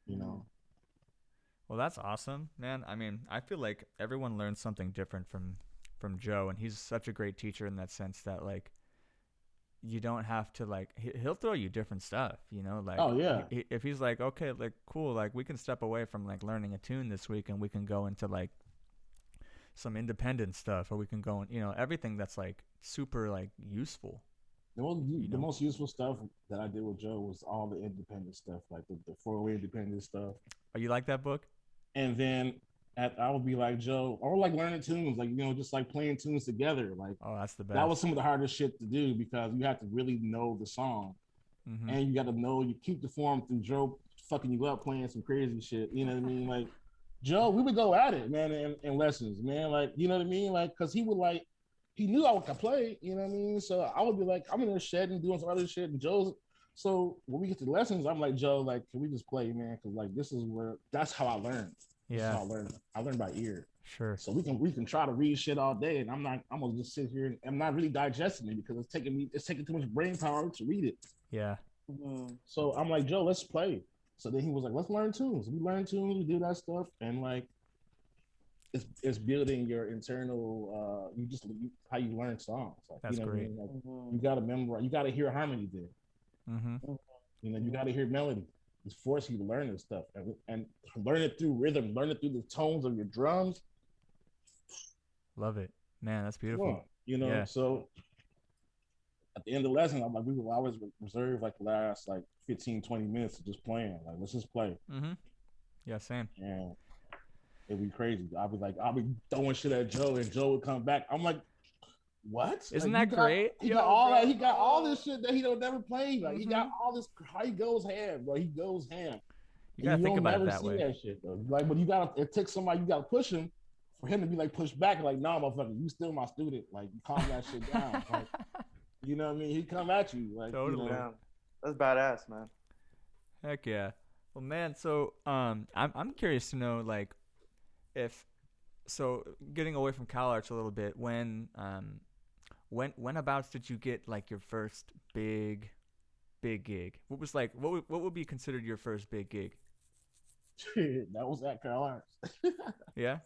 you know. Well, that's awesome, man. I mean, I feel like everyone learns something different from Joe, and he's such a great teacher in that sense that like you don't have to like he'll throw you different stuff, like Oh yeah. if he's like, okay, like cool, like we can step away from like learning a tune this week and we can go into like some independent stuff, or we can go and everything that's like super like useful. The most useful stuff that I did with Joe was all the independent stuff, like the 408 independent stuff. Oh, you like that book? And then I would be like Joe, or like learning tunes, like just like playing tunes together. Like Oh, that's the best. that was some of the hardest shit to do because you have to really know the song, and you got to know you keep the form through Joe fucking you up playing some crazy shit. You know what I mean? Like Joe, we would go at it, man, in lessons, man. Like you know what I mean? Like because he would like he knew I could play. You know what I mean? So I would be like I'm in the shed and doing some other shit, and Joe's. So when we get to the lessons, I'm like Joe, like can we just play, man? Because like that's how I learned. Yeah. I learned by ear. Sure. So we can try to read shit all day, and I'm gonna just sit here and I'm not really digesting it because it's taking too much brain power to read it. Yeah. So I'm like, Joe, let's play. So then he was like, let's learn tunes. We learn tunes, we do that stuff, and like it's building your internal how you learn songs. Like, That's great. What I mean? Like, you gotta memorize, you gotta hear harmony there. You gotta hear melody. It's forcing you to learn this stuff and learn it through rhythm, learn it through the tones of your drums. Love it, man. That's beautiful. Yeah. So at the end of the lesson, I'm like, we will always reserve like the last like 15, 20 minutes of just playing. Like, let's just play. Yeah, same. And it'd be crazy. I'll be throwing shit at Joe, and Joe would come back. I'm like, what? Isn't like, that great? He got all that. He got all this shit that he don't never play. Like he got all this. How he goes ham, bro. He goes ham. You gotta think about it that way. That shit, though. Like, but it takes somebody. You gotta push him for him to be like pushed back. Like, nah, motherfucker, you still my student. Like, calm that shit down. Like, you know what I mean? He come at you. Like, totally. Yeah. That's badass, man. Heck yeah. Well, man. So, I'm curious to know, like, getting away from Cal Arts a little bit, whenabouts did you get like your first big gig? What was like what would be considered your first big gig? That was at Cal Arts. Yeah.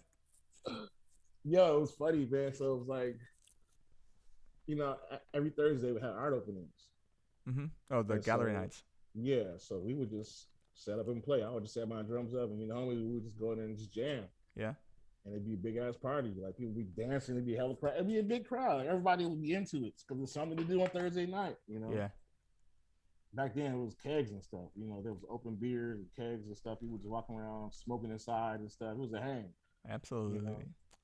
Yo, it was funny, man. So it was like, every Thursday we had art openings. Oh, the gallery nights. Yeah, so we would just set up and play. I would just set my drums up, and the homies we would just go in there and just jam. Yeah. and it'd be a big ass party. Like people be dancing, it'd be hella crowd. It'd be a big crowd. Like, everybody would be into it because it's something to do on Thursday night. Yeah, Back then it was kegs and stuff. There was open beer and kegs and stuff. People just walking around smoking inside and stuff. It was a hang. You absolutely. know,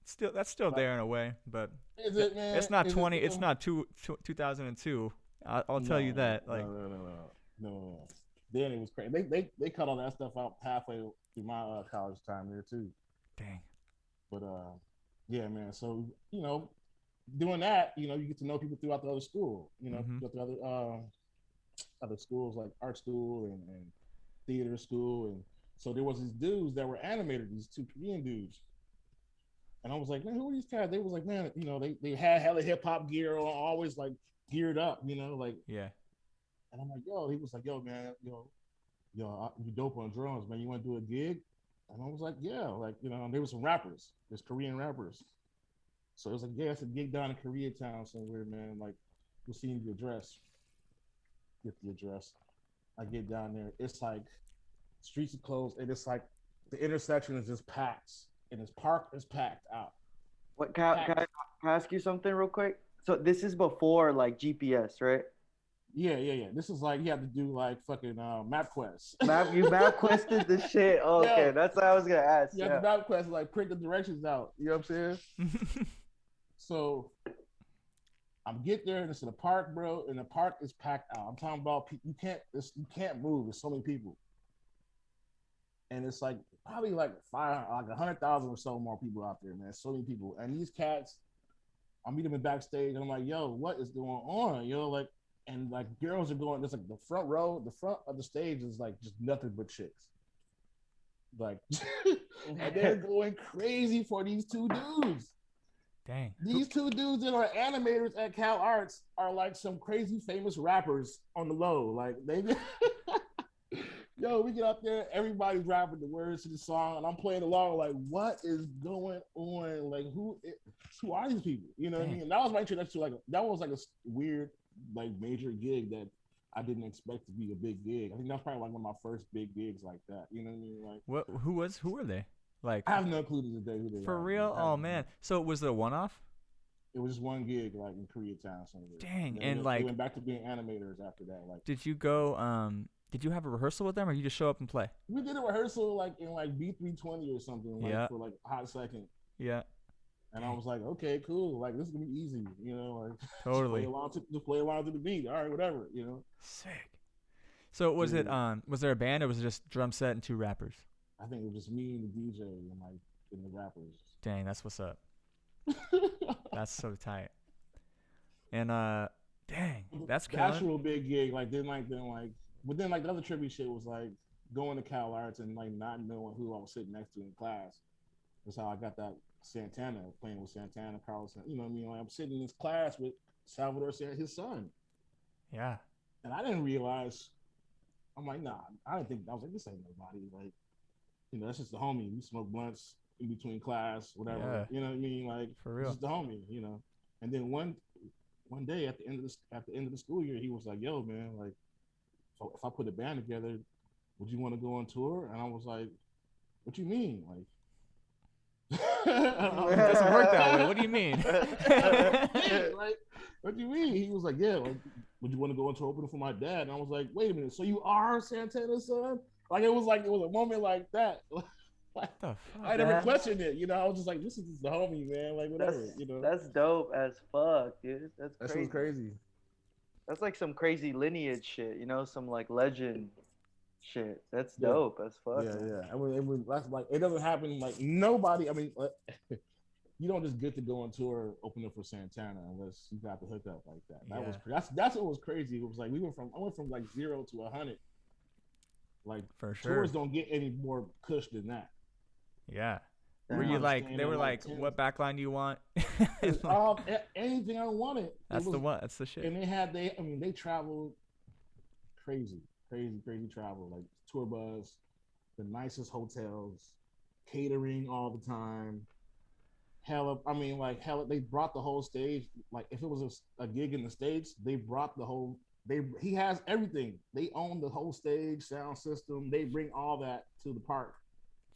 Still, that's still but there in a way, but is it, man? it's not Is it 20. It's though? not 2002. I'll tell you No, that. no, Like, no, no, no, no, no, no. Then it was crazy. They cut all that stuff out halfway through my college time there too. dang. But yeah, man. So doing that, you get to know people throughout the other school. Mhm. Throughout the other schools like art school and theater school, and so there was these dudes that were animated, these two Korean dudes, and I was like, man, who are these guys? They was like, man, they had hella hip hop gear on, always like geared up, like, Yeah. and I'm like, yo, he was like, yo, man, you dope on drums, man. You want to do a gig? And I was like, yeah, like, there was some rappers, there's Korean rappers. So it was like, yeah, it's a gig down in Koreatown somewhere, man. Like, we'll see the address. Get the address. I get down there. It's like streets are closed, and it's like the intersection is just packed, and this park is packed out. What Packed. can I ask you something real quick? So this is before like GPS, right? Yeah, yeah, yeah. This is like you have to do like fucking MapQuest. Map quested the shit. Oh, okay, Yo, that's what I was gonna ask. you have to Yeah. MapQuest like print the directions out. You know what I'm saying? So I'm get there and it's in the park, bro, and the park is packed out. I'm talking about you can't move. There's so many people, and it's like probably like 100,000 or so more people out there, man. So many people, and these cats, I meet them in backstage, and I'm like, yo, what is going on? Like, and like girls are going. There's like the front row, the front of the stage is like just nothing but chicks, like, and they're going crazy for these two dudes. Dang. These two dudes that are animators at Cal Arts are like some crazy famous rappers on the low. Like they, yo, we get up there, everybody's rapping the words to the song, and I'm playing along. Like, what is going on? Like, who are these people? You know what I Dang. mean? And that was my introduction to like that was like a weird, like major gig that I didn't expect to be a big gig. I think that's probably like one of my first big gigs like that. You know what I mean? Like, What? Who were they? Like, I have no clue to this day who they for are, bro. real? Oh man. So was it a one-off? It was just one gig like in Koreatown somewhere. Dang. And And they like, went back to being animators after that. Like did you go? Did you have a rehearsal with them, or you just show up and play? we did a rehearsal like in like B320 or something, like Yeah. for like a hot second. Yeah. And I was like, okay, cool. Like this is gonna be easy, like Totally. just play along to the beat. All right, whatever. Sick. So was it? Dude, Was there a band, or was it just drum set and two rappers? I think it was just me and the DJ and the rappers. Dang, that's what's up. That's so tight. And dang, that's The killing. actual big gig, but then like the other tribute shit was like going to Cal Arts and like not knowing who I was sitting next to in class. That's how I got that Santana, playing with Santana, Carlson. You know what I mean? Like I'm sitting in this class with Salvador Santana, his son. Yeah. And I didn't realize, I'm like, nah, I didn't think, I was like, this ain't nobody. Like, that's just the homie. We smoke blunts in between class, whatever. Yeah. You know what I mean? Like, For this real. is the homie. And then one day at the end of the school year, he was like, yo, man, like, so if I put a band together, would you want to go on tour? And I was like, what you mean? Like, It doesn't work that way. What do you mean? like, what do you mean? He was like, yeah, like, would you want to go into opening for my dad? And I was like, wait a minute, so you are Santana's son? Like it was a moment like that. Like, The fuck? I never questioned it, I was just like, this is just the homie, man. Like whatever, That's dope as fuck, dude. That's That shit crazy. was crazy. That's like some crazy lineage shit, some like legend shit. That's Yeah. dope as fuck. Yeah, man. yeah. I mean, that's like it doesn't happen like nobody. I mean, you don't just get to go on tour opening for Santana unless you got the hookup like that. That was that's what was crazy. It was like I went from like 0 to 100. Like For sure. tours don't get any more cush than that. Yeah. Yeah. Were you like? Standing They were like like, 10. what backline do you want? It's anything I wanted. That's the one. That's the shit. And they traveled crazy travel, like tour bus, the nicest hotels, catering all the time. Hella, they brought the whole stage. Like if it was a gig in the States, they brought the whole, he has everything. They own the whole stage, sound system. They bring all that to the park.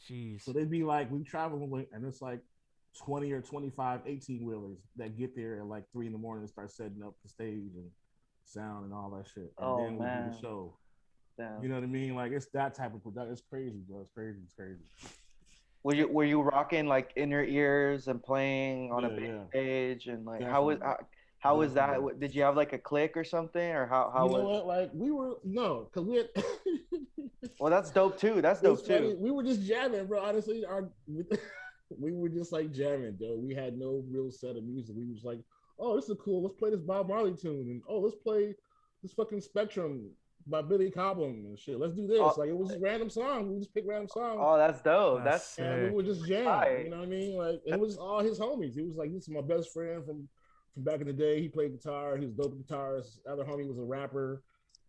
Jeez. So they'd be like, we traveling with, and it's like 20 or 25 18 wheelers that get there at like 3 in the morning and start setting up the stage and sound and all that shit. And Oh then we do the man, show. damn. You know what I mean? Like it's that type of production. It's crazy, bro. It's crazy. It's crazy. Were you rocking like in your ears and playing on a Yeah, big yeah. stage and like Definitely. how was that? Definitely. Did you have like a click or something or how You know was? what? Like we were no, because we had Well, that's dope too. That's it's dope funny. too. We were just jamming, bro. Honestly, our we were just like jamming, though. We had no real set of music. We was like, oh, this is cool. Let's play this Bob Marley tune, and oh, let's play this fucking Spectrum by Billy Cobham and shit. Let's do this. Oh, Like it was just random songs. We just pick random songs, oh, that's dope. That's That's and we sick. would just jam. tight. You know what I mean? Like it was all his homies. He was like, this is my best friend from back in the day. He played guitar. He was dope guitarist. Other homie was a rapper.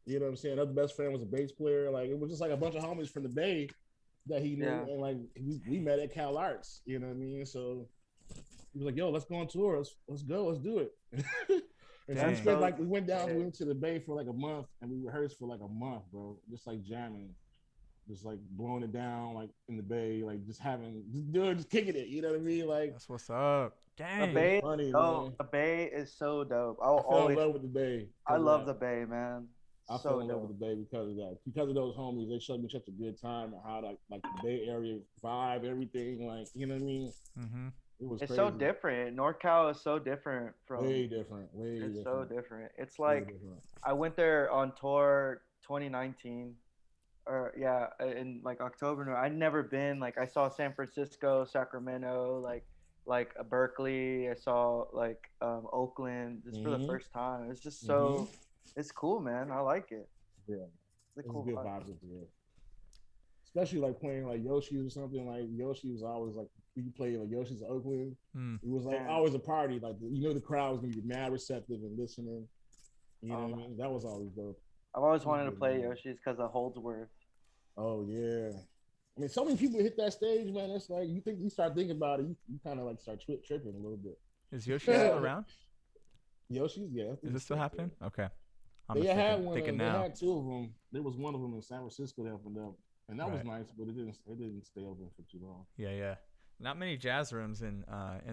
You know what I'm saying? Other best friend was a bass player. Like it was just like a bunch of homies from the Bay that he knew, Yeah. and like we met at Cal Arts. You know what I mean? So he was like, "Yo, let's go on tour. Let's go. Let's do it." And so we Dang. spent So like we went down, sick. we went to the Bay for like a month, and we rehearsed for like a month, bro. Just like jamming, just like blowing it down, like in the Bay, like just having, just doing, just kicking it. You know what I mean? Like That's what's up. The Dang. it was Bay is funny, dope. man. The Bay is so dope. I fell in love with the Bay I because of love that. the Bay, man. I So fell in love with dope. the Bay because of that. Because of those homies, they showed me such a good time and how like the Bay Area vibe, everything. Like you know what I mean? Mm-hmm. It was It's crazy. so different. NorCal is so different Way from. different. Way It's so different. different. It's Way like different. I went there on tour 2019, or yeah, in like October. No, I'd never been. Like I saw San Francisco, Sacramento, like Berkeley. I saw like Oakland just for the Mm-hmm. first time. It's just Mm-hmm. so. It's cool, man. I like it. Yeah. It's a It's cool good vibe. vibes up there. Especially like playing like Yoshi or something. Like Yoshi was always like when you play like Yoshi's Oakland, Mm. it was like Yeah. always a party. Like you know the crowd was gonna be mad receptive and listening. You know what I Um, mean? That was always dope. I've always It was wanted to good, play man. Yoshi's because of Holdsworth. Oh yeah. I mean, so many people hit that stage, man. It's like you think you start thinking about it, you kind of like start tripping a little bit. Is Yoshi still around? Yoshi's, yeah. I think Is it he's still happening? there. Okay. I'm They just had thinking, one. thinking They now. had two of them. There was one of them in San Francisco that opened up, and that was Right. nice, but it didn't. It didn't stay open for too long. Yeah, yeah. Not many jazz rooms in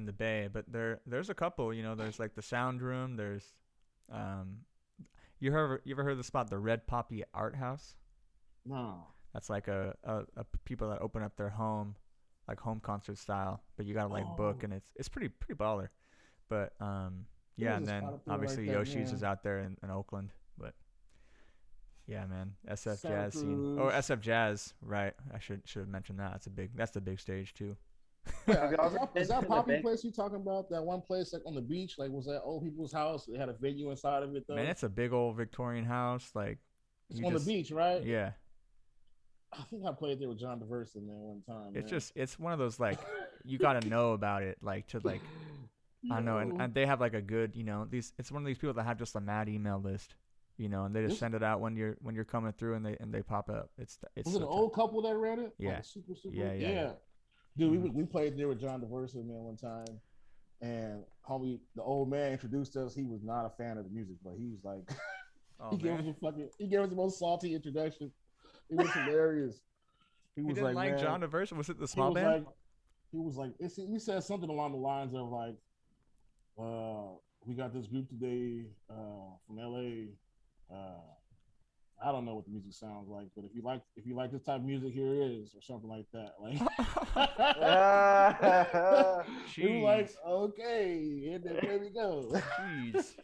the Bay, but there's a couple. You know, there's like the Sound Room. There's, um, you ever heard of the spot, the Red Poppy Art House? No. That's like a people that open up their home, like home concert style, but you gotta like book, Oh, and it's pretty baller. But there yeah, was and a then spot up there obviously like that, Yoshi's is man. out there in Oakland, but yeah, man, SF Santa Jazz scene. Oh, Cruz. SF Jazz, right? I should have mentioned that. That's the big stage too. Have Yeah, you is ever that been is that to the Poppy Bay? place you talking about? That one place like on the beach, like was that old people's house? It had a venue inside of it Man, though. it's a big old Victorian house. Like It's you on the just beach, right? yeah. I think I played there with John DeVerson man one time, man. It's one of those like you gotta know about it like to like I don't know, Yo, and they have like a good, you know, these it's one of these people that have just a mad email list, you know, and they just this send it out when you're coming through and they pop up. It's was it so an tight. old couple that ran it? Like Yeah. a super Yeah. yeah. Dude, Mhm. we played there with John DeVerson man one time, and homie, the old man introduced us. He was not a fan of the music, but he was like, Oh he gave us man. he gave us the most salty introduction. It was hilarious. He You was didn't like, like man, John DeVerson? Was it the he small was band? like, he said something along the lines of like, we got this group today from LA. Uh, I don't know what the music sounds like, but if you like this type of music, here it is, or something like that. Like we were like, Jeez. okay, and then there we go. Jeez.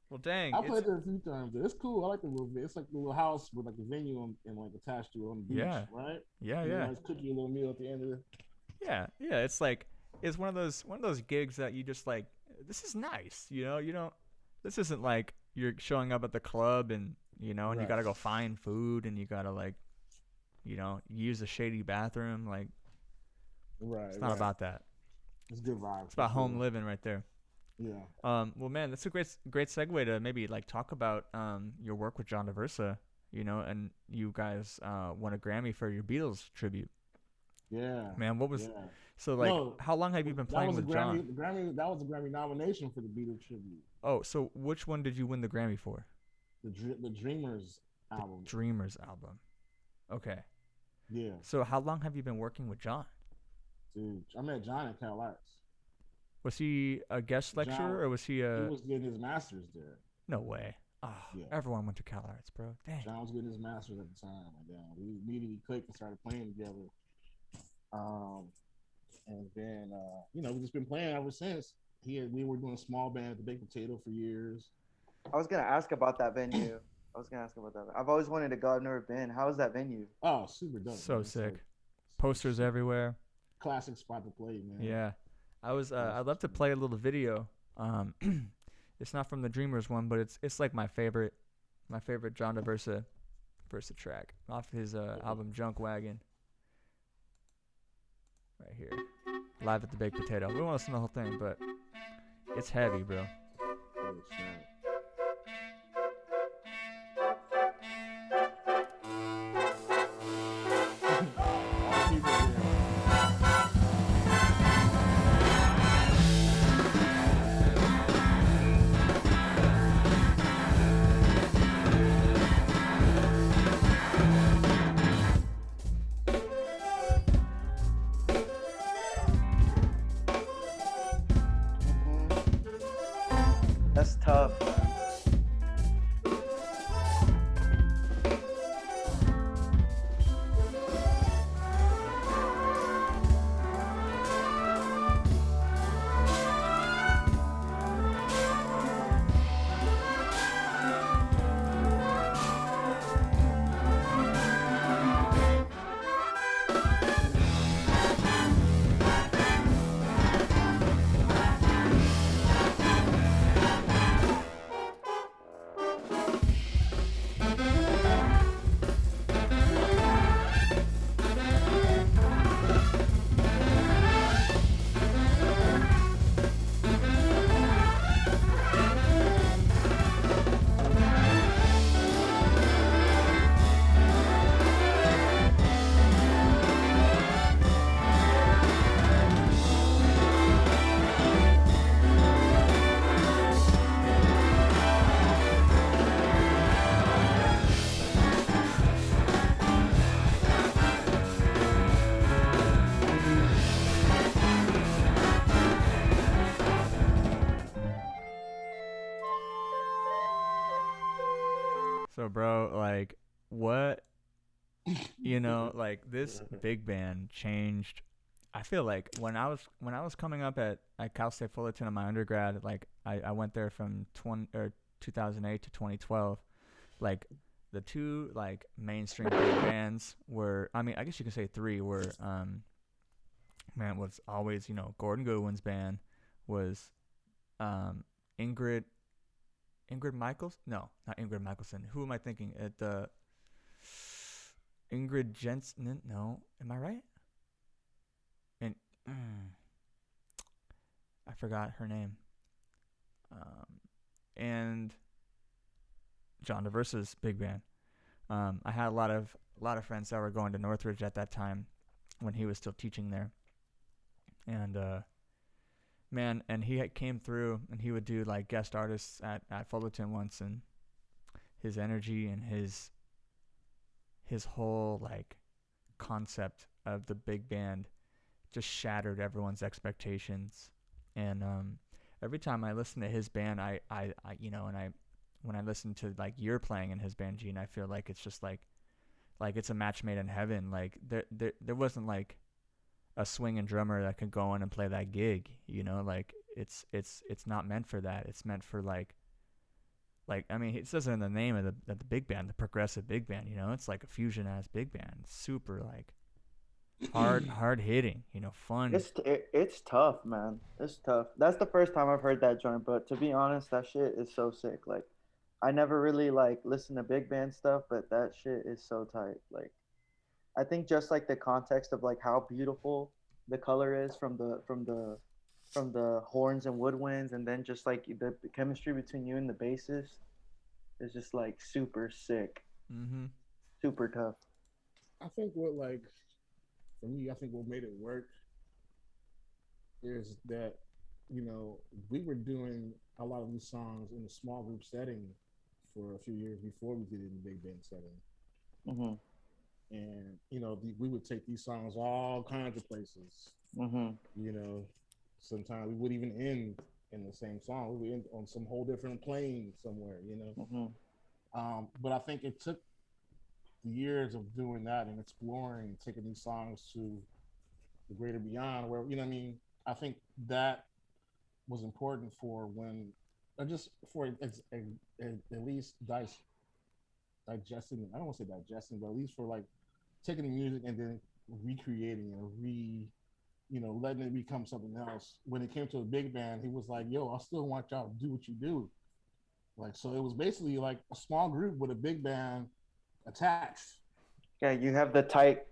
Well, dang. I It's played there a few times. It's cool. I like the little bit. It's like a little house with like a venue and like attached to it on the beach, yeah. right? Yeah, And they yeah. always cook you a little meal at the end of it. Yeah. Yeah, it's like it's one of those gigs that you just like this is nice, you know? You don't this isn't like you're showing up at the club and you know, and you Right, gotta go find food and you gotta like, you know, use a shady bathroom. Like right, it's not right. about that. It's good vibes It's for about home sure. living right there. Yeah. Well, man, that's a great segue to maybe like talk about your work with John DeVersa, you know, and you guys won a Grammy for your Beatles tribute. Yeah. Man, what was Yeah. so like? No, How long have you been that playing was a with John? Grammy. That was a Grammy nomination for the Beatles tribute. Oh, so which one did you win the Grammy for? The Dreamers The album. Dreamers album. Okay. Yeah, So how long have you been working with John? dude. I met John at Cal Arts. Was he a guest John, lecturer or was he he a? was getting his master's there. No way. Oh, Yeah, everyone went to Cal Arts, bro. Dang. John was getting his master's at the time. And we immediately clicked and started playing together. Um, and then we've just been playing ever since. We were doing small band at the Baked Potato for years. I was gonna ask about that venue. I was gonna ask about that. I've always wanted to go. I've never been. How is that venue? Oh, super dope, So man. It's sick. like Posters everywhere. classic spot to play, man. Yeah. I was I'd Classic love to spot. play a little video. It's not from the Dreamers one, but it's like my favorite John Versa track off his album Junk Wagon right here. Live at the Baked Potato. We won't listen to the whole thing, but it's heavy, bro. Holy shit. All the people here. That's tough, man. So, bro, like, what, like this big band changed. I feel like when I was coming up at Cal State Fullerton in my undergrad, like I went there from 2008 to 2012. Like the two like mainstream big bands were, I mean, I guess you could say three were, man, was always, Gordon Goodwin's band was um Ingrid Ingrid Michaels? No, not Ingrid Michaelson. Who am I thinking? Ingrid Jensen? No, am I right? And I forgot her name. And John DeVersa's big band. I had a lot of friends that were going to Northridge at that time when he was still teaching there, and man, and came through and he would do like guest artists at Fullerton once, and his energy and his whole like concept of the big band just shattered everyone's expectations. And every time I listen to his band, and I when I listen to like you're playing in his band, Gene, I feel like it's just like it's a match made in heaven. Like there wasn't like a swinging drummer that could go in and play that gig. Like it's not meant for that. It's meant for like I mean, it says it in the name of the big band, the progressive big band. It's like a fusion ass big band, super like hard hitting. Fun. It's tough, man. It's tough. That's the first time I've heard that joint, but to be honest, that shit is so sick. Like, I never really like listened to big band stuff, but that shit is so tight. Like, I think just like the context of like how beautiful the color is from the horns and woodwinds, and then just like the chemistry between you and the bassist is just like super sick, Mm-hmm. super tough. I think what like for me, I think what made it work is that we were doing a lot of these songs in a small group setting for a few years before we did it in the big band setting, Hmm. and we would take these songs all kinds of places. Mhm. You know, sometimes we would even end in the same song. We would end on some whole different plane somewhere. Mhm. But I think it took years of doing that and exploring and taking these songs to the greater beyond. Where what I mean, I think that was important for when, or just for at least digesting. I don't want to say digesting, but at least for like taking the music and then recreating and letting it become something else. When it came to a big band, he was like, "Yo, I still want y'all to do what you do." Like, so it was basically like a small group with a big band attached. Yeah, you have the tight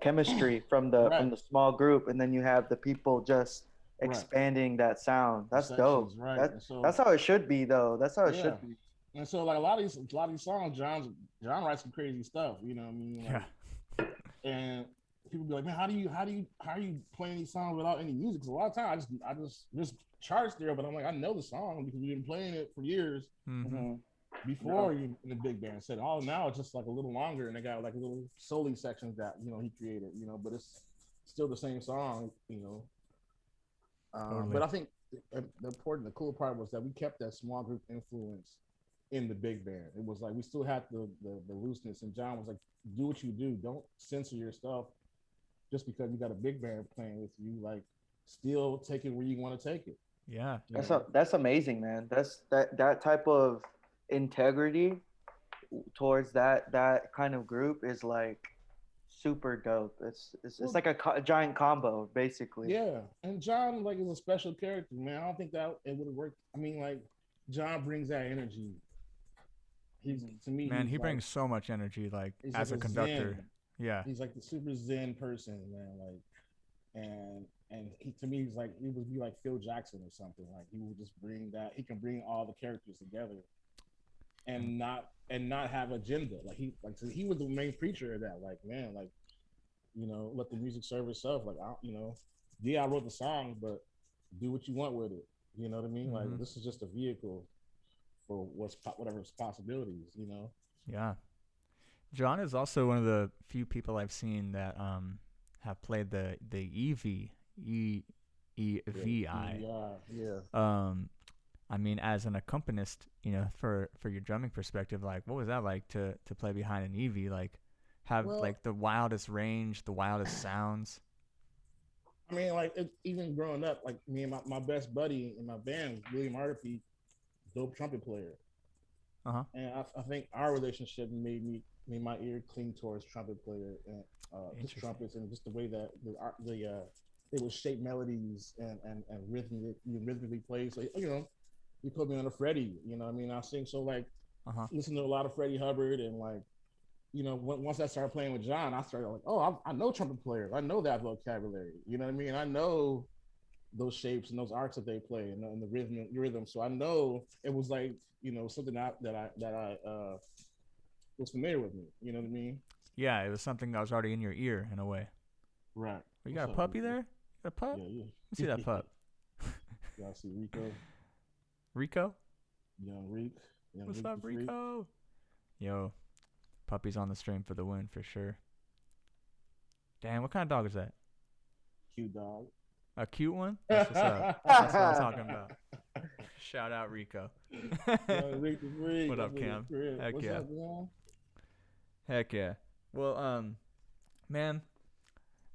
chemistry from the Right, small group, and then you have the people just right. expanding that sound. The That's dope. sections, right. That And so, that's how it should be, though. That's how it yeah. should be. And so, like a lot of these songs, John writes some crazy stuff. You know what I mean? Yeah. Like, and people be like, man, how are you playing these songs without any music? Because a lot of times I just charts there, but I'm like, I know the song because we've been playing it for years Mm-hmm. Hmm. before you in the big band said, oh, now it's just like a little longer, and they got like little solo sections that he created, but it's still the same song. Totally. But I think the cool part was that we kept that small group influence in the big band. It was like we still had the looseness, and John was like, do what you do, don't censor your stuff just because you got a big band playing with you. Like, still take it where you want to take it. Yeah. You know? That's amazing, man. That type of integrity towards that kind of group is like super dope. It's Well, like a giant combo, basically. yeah, and John like is a special character, man. I don't think that it would have worked. I mean, like John brings that energy. He's Mhm. to me, Man, he brings so much energy, like he's like as a a zen. conductor. Yeah. He's like the super zen person, man. Like, and to me, he would be like Phil Jackson or something. Like he would just bring that. He can bring all the characters together, and not have agenda. Like so he was the main preacher of that. Like, man, like let the music serve itself. Like, yeah, I wrote the song, but do what you want with it. You know what I mean? Mm-hmm. Like, this is just a vehicle for whatever's possibilities. Yeah. John is also one of the few people I've seen that have played the EVI. Yeah. I mean, as an accompanist, for your drumming perspective, like, what was that like to play behind an EV? Like, have Well, like the wildest range, the wildest sounds. I mean, like even growing up, like me and my best buddy in my band, William Artefy, dope trumpet player, Uh huh. and I think our relationship made my ear cling towards trumpet player and just Interesting. trumpets and just the way that they would shape melodies and rhythmically play. So you put me on a Freddie. I mean, I sing so like Uh huh. listen to a lot of Freddie Hubbard and like once I started playing with John, I started like, oh, I know trumpet players. I know that vocabulary. You know what I mean? I know those shapes and those arcs that they play and the rhythm. So I know it was like something that I was familiar with me. You know what I mean? Yeah, it was something that was already in your ear in a way. Right. You What's got a up, puppy Rico? there? You got a pup? Yeah, Let yeah. me see that pup. Y'all see Rico, Rico? young Reek, young What's Reek up, the freak, Rico? Yo, puppy's on the stream for the win for sure. Damn, what kind of dog is that? cute dog. A cute one? That's what's up. That's what I'm talking about. Shout out Rico. Young Reek the freak. What That up, nigga Cam? crib. Heck What's yeah. up, man? Heck yeah. Well, man,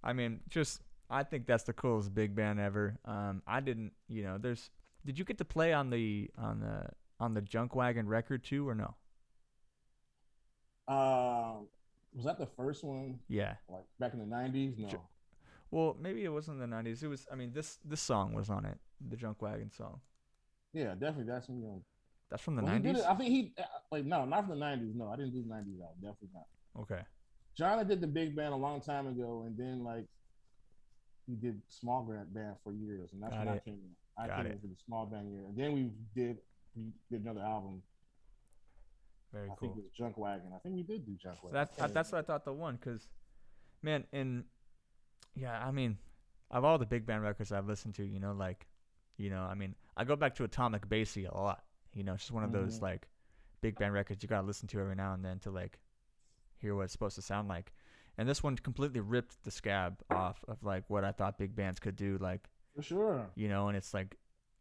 I mean, just I think that's the coolest big band ever. I didn't, did you get to play on the Junk Wagon record too or no? Was that the first one? Yeah. Like back in the '90s? No. Well, maybe it wasn't in the 90s. It was, I mean, this song was on it, the Junk Wagon song. Yeah, definitely. That's That's from the Well, he did 90s? it. I think he like no, not from the '90s. No, I didn't do the '90s out. Definitely not. Okay. John did the big band a long time ago, and then like he did small band for years, and that's Got when I it. came in. I Got came it. in for the small band year, and then we did another album. Very I think cool. it was Junk Wagon. I think we did do Junk Wagon. That's what I thought the one, because, man, and yeah, I mean, of all the big band records I've listened to, I mean, I go back to Atomic Basie a lot. It's just one of those, like, big band records you got to listen to every now and then to, like, hear what it's supposed to sound like. and this one completely ripped the scab off of like what I thought big bands could do, like, For sure. and it's like,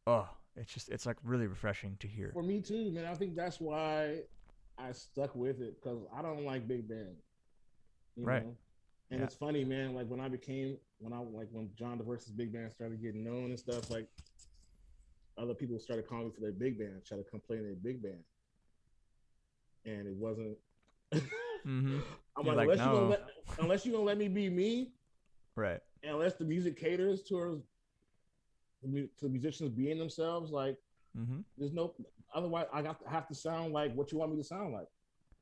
oh, it's like really refreshing to hear. For me too, man. I think that's why I stuck with it because I don't like big band, you Right. know. And Yeah. it's funny, man. Like when John DeVerse's big band started getting known and stuff, like other people started calling me for their big band, try to complain their big band, and it wasn't. Mm-hmm. I'm You're like, like, no. unless you gonna let me be me, Right. and unless the music caters towards to musicians being themselves, like Mm-hmm. there's no. Otherwise, have to sound like what you want me to sound like,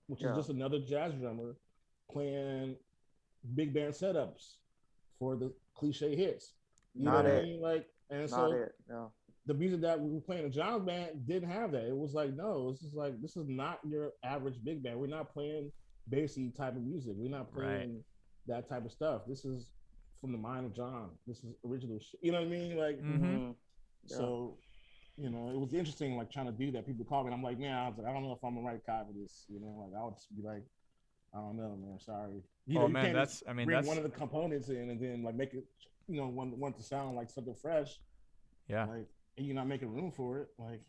which is Yeah. just another jazz drummer playing big band setups for the cliche hits. You know Not what I Right. it. mean? Like, and Not so it. No. the music that we were playing in John's band didn't have that. It was like, no, this is like this is not your average big band. We're not playing bassy type of music. We're not Right. playing that type of stuff. This is from the mind of John. This is original shit. You know what I mean? Like, Mm-hmm. Yeah. so it was interesting, like trying to do that. People call me, and I'm like, man, I was like, I don't know if I'm the right guy for this. Like I would just be like, I don't know, man. Sorry. Oh You man, can't just bring one that's of the components in and then like make it, want to sound like something fresh, yeah, like, and you're not making room for it, like.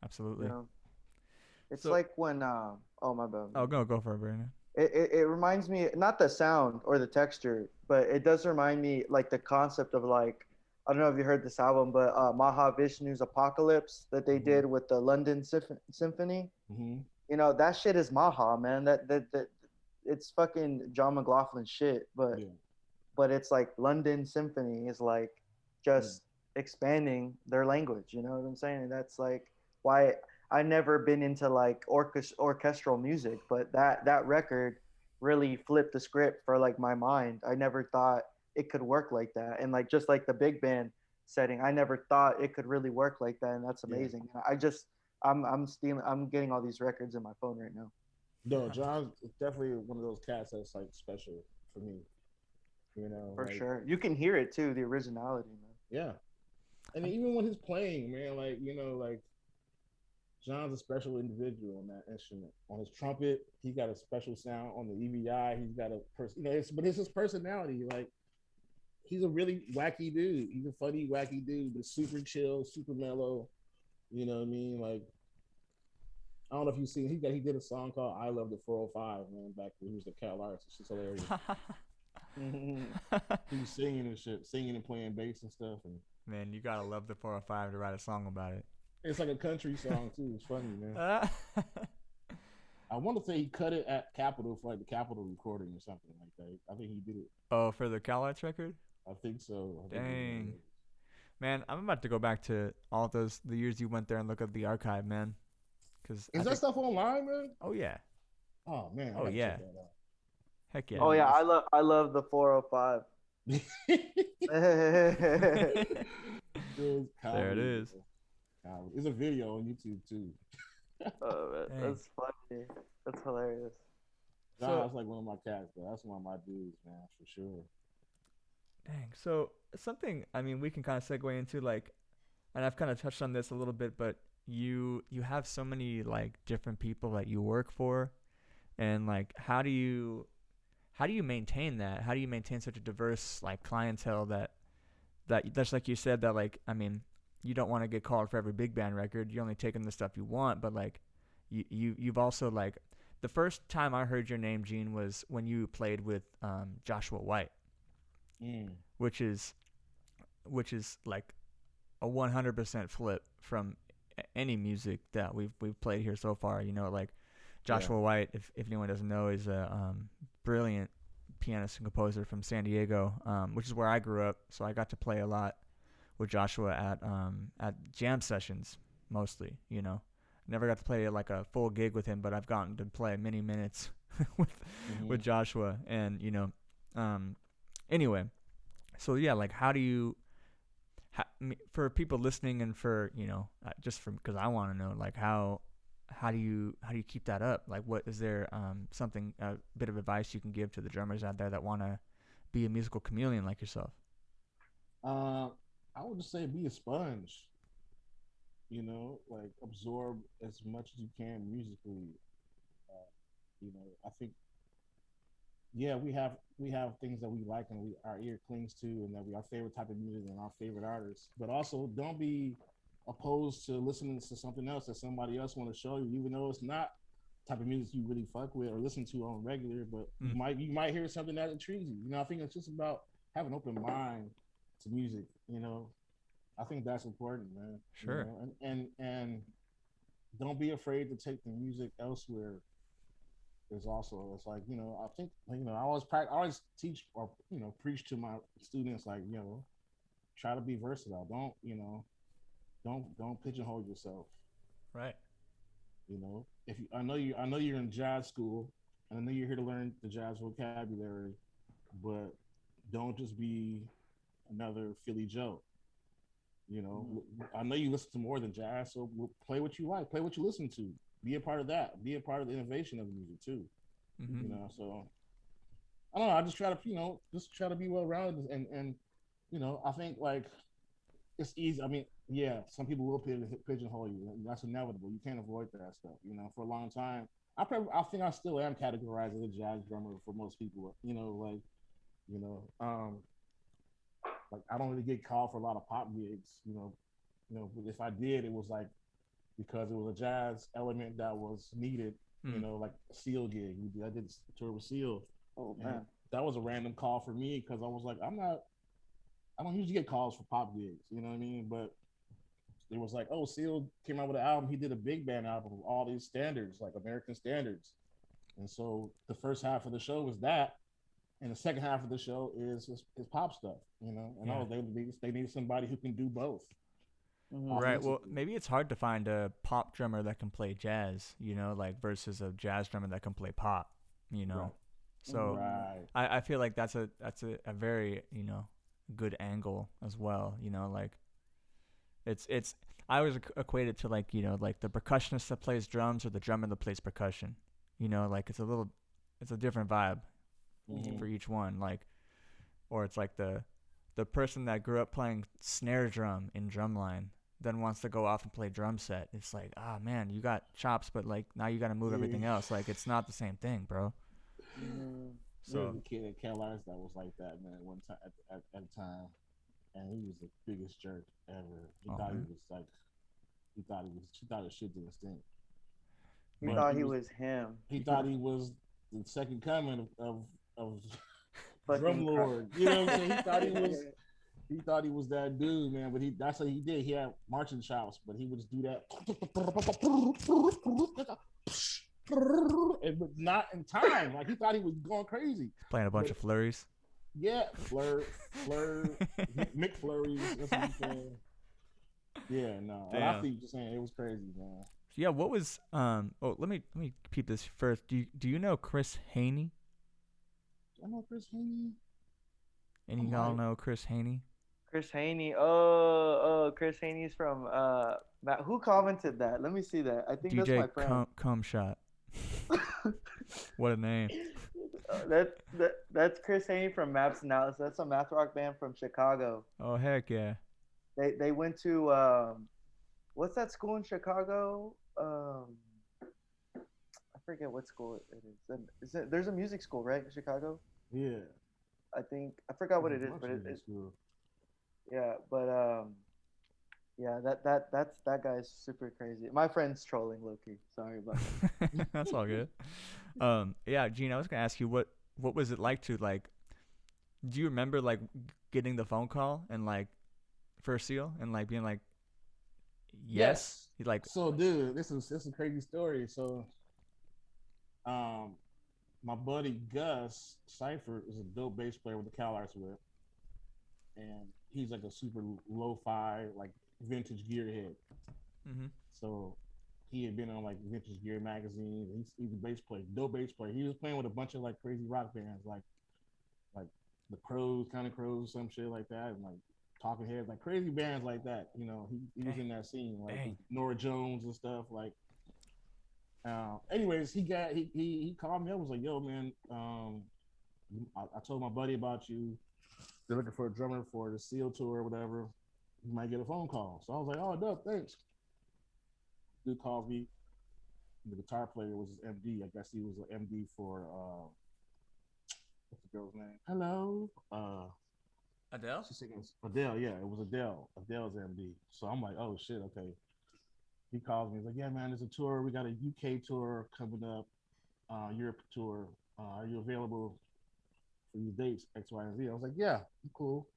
absolutely. Yeah. It's So, like when oh my bad. oh, go for it, Brandon. It reminds me, not the sound or the texture, but it does remind me like the concept of like, I don't know if you heard this album, but Mahavishnu's Apocalypse that they Mm-hmm. did with the London Symphony. Mm-hmm. That shit is Maha, man. That it's fucking John McLaughlin shit, Yeah. but it's like London Symphony is like Yeah. just expanding their language. You know what I'm saying? And that's like why I never been into like orchestral music, but that record really flipped the script for like my mind. I never thought it could work like that, and like just like the big band setting, I never thought it could really work like that, and that's Yeah. amazing. I'm getting all these records in my phone right now. No, John's definitely one of those cats that's like special for me. For Like, sure. You can hear it too, the originality, man. yeah. And even when he's playing, man, like, like John's a special individual on that instrument. On his trumpet, he got a special sound. On the EVI, he's got a person. But it's his personality. Like, he's a really wacky dude. He's a funny, wacky dude, but super chill, super mellow. You know what I mean? Like, I don't know if you've seen. He did a song called "I Love the 405," man. Back when he was the Cal Arts, it's just hilarious. He was singing and shit, singing and playing bass and stuff, and Man, you gotta love the 405 to write a song about it. it's like a country song too. It's funny, man. I want to say he cut it at Capitol for like the Capitol recording or something like that. I think he did it. Oh, for the Cal Arts record? I think so. Dang. Man, I'm about to go back to all the years you went there and look at the archive, man. Cause Is that stuff online, man? Oh yeah. Oh man. Oh yeah. Heck yeah. Oh yeah, I love the 405. There it is. There's a video on YouTube too. Oh, man, Dang. that's funny. That's hilarious. That's like one of my cats, but that's one of my dudes, man, for sure. Dang. So something, I mean, we can kind of segue into like, and I've kind of touched on this a little bit, but you have so many like different people that you work for, and like how do you maintain that? How do you maintain such a diverse like clientele that's like you said that like, I mean, you don't want to get called for every big band record. You're only taking the stuff you want, but like you've also like the first time I heard your name, Gene, was when you played with Joshua White, which is like a 100% flip from any music that we've played here so far. Like Joshua White, if anyone doesn't know, is a brilliant pianist and composer from San Diego, which is where I grew up. So I got to play a lot with Joshua at jam sessions mostly. Never got to play like a full gig with him, but I've gotten to play many minutes with Joshua. And anyway, so yeah, like how do you for people listening and for just from because I want to know like how do you keep that up? Like, what is there something a bit of advice you can give to the drummers out there that want to be a musical chameleon like yourself? I would just say be a sponge. Like absorb as much as you can musically. I think yeah, we have things that we like and we our ear clings to, and that we our favorite type of music and our favorite artists. But also, don't be opposed to listening to something else that somebody else want to show you, even though it's not type of music you really fuck with or listen to on regular. But Mm, you might hear something that intrigues you. I think it's just about having an open mind to music. I think that's important, man. sure. And don't be afraid to take the music elsewhere. Is also it's like I think I always teach or preach to my students like try to be versatile. Don't pigeonhole yourself. Right. If you I know you're in jazz school and I know you're here to learn the jazz vocabulary, but don't just be another Philly Joe. You know, I know you listen to more than jazz, so play what you like, play what you listen to. Be a part of that. Be a part of the innovation of the music too. Mm-hmm. So I don't know. I just try to just try to be well rounded and I think like it's easy. I mean, yeah, some people will pigeonhole you, and that's inevitable. You can't avoid that stuff. For a long time, I think I still am categorized as a jazz drummer for most people. You know, um, like I don't really get called for a lot of pop gigs. But if I did, it was like because it was a jazz element that was needed. Mm. Like a Seal gig. I did a tour with Seal, Oh and man. that was a random call for me because I was like, I don't usually get calls for pop gigs. You know what I mean? But it was like, oh, Seal came out with an album. He did a big band album with all these standards, like American standards. And so the first half of the show was that, and the second half of the show is his pop stuff. And Yeah. they need somebody who can do both Mm-hmm. Right. Well, authentically. maybe it's hard to find a pop drummer that can play jazz, like versus a jazz drummer that can play pop. Right, So Mm-hmm. right. I feel like that's a very, good angle as well. Like it's I always equate it to like, like the percussionist that plays drums or the drummer that plays percussion. Like it's a different vibe Mm-hmm. for each one. Like, or it's like the person that grew up playing snare drum in drumline then wants to go off and play drum set. It's like, ah, man, you got chops, but like now you got to move Yeah. everything else. Like it's not the same thing, bro. Mm-hmm. There was So a kid at Carolinas that was like that, man, one time at a time. And he was the biggest jerk ever. He oh thought he man, was like he thought his shit didn't stink. He mm. But thought he was him. he thought he was the second coming of Drum Fucking Lord. You know what I'm saying? He thought he was that dude, man. But that's what he did. He had marching chops, but he would just do that, but not in time. Like he thought he was going crazy. Playing a bunch But of flurries. yeah, fleur, McFlurries. That's what he's saying. Yeah, no. And I Damn. think you're saying it was crazy, man. Yeah, what was oh, let me peep this first. Do you know Chris Haney? I know Chris Haney. I Any of y'all might. know Chris Haney? Chris Haney. Oh, Chris Haney's from who commented that? Let me see that. I think that's DJ my friend. Cum Shot. What a name. That's Chris Haney from Maps Analysis. That's a math rock band from Chicago. Oh heck yeah. They went to what's that school in Chicago? I forget what school it is. There's a music school, right, in Chicago? Yeah. I think I forgot what There's it a is, bunch but of music school. yeah, but yeah, that guy's super crazy. My friend's trolling Loki. Sorry about that. That's all good. Yeah, Gene, I was gonna ask you what was it like to like do you remember like getting the phone call and like first seal and like being like yes? Yes. He like So, dude, this is a crazy story. So, um, my buddy Gus Cipher is a dope bass player with the Cal Arts with, and he's like a super lo-fi, like vintage gearhead. mm-hmm. So, he had been on like vintage gear magazines. He's a bass player, dope bass player. He was playing with a bunch of like crazy rock bands, like the Crows, kind of Crows, some shit like that, and like Talking Heads, like crazy bands like that. He was Dang. in that scene, like Dang. Nora Jones and stuff. Like, anyways, he called me up. Was like, "Yo, man, I told my buddy about you. They're looking for a drummer for the Seal tour or whatever. You might get a phone call." So I was like, "Oh, dope, thanks." Dude calls me. The guitar player was his MD. I guess he was an MD for what's the girl's name? Hello. Adele? She's singing Adele. Yeah, it was Adele. Adele's MD. So I'm like, oh shit, okay. He calls me. He's like, yeah, man, there's a tour. We got a UK tour coming up, Europe tour. Are you available for these dates? X, Y, and Z. I was like, yeah, I'm cool.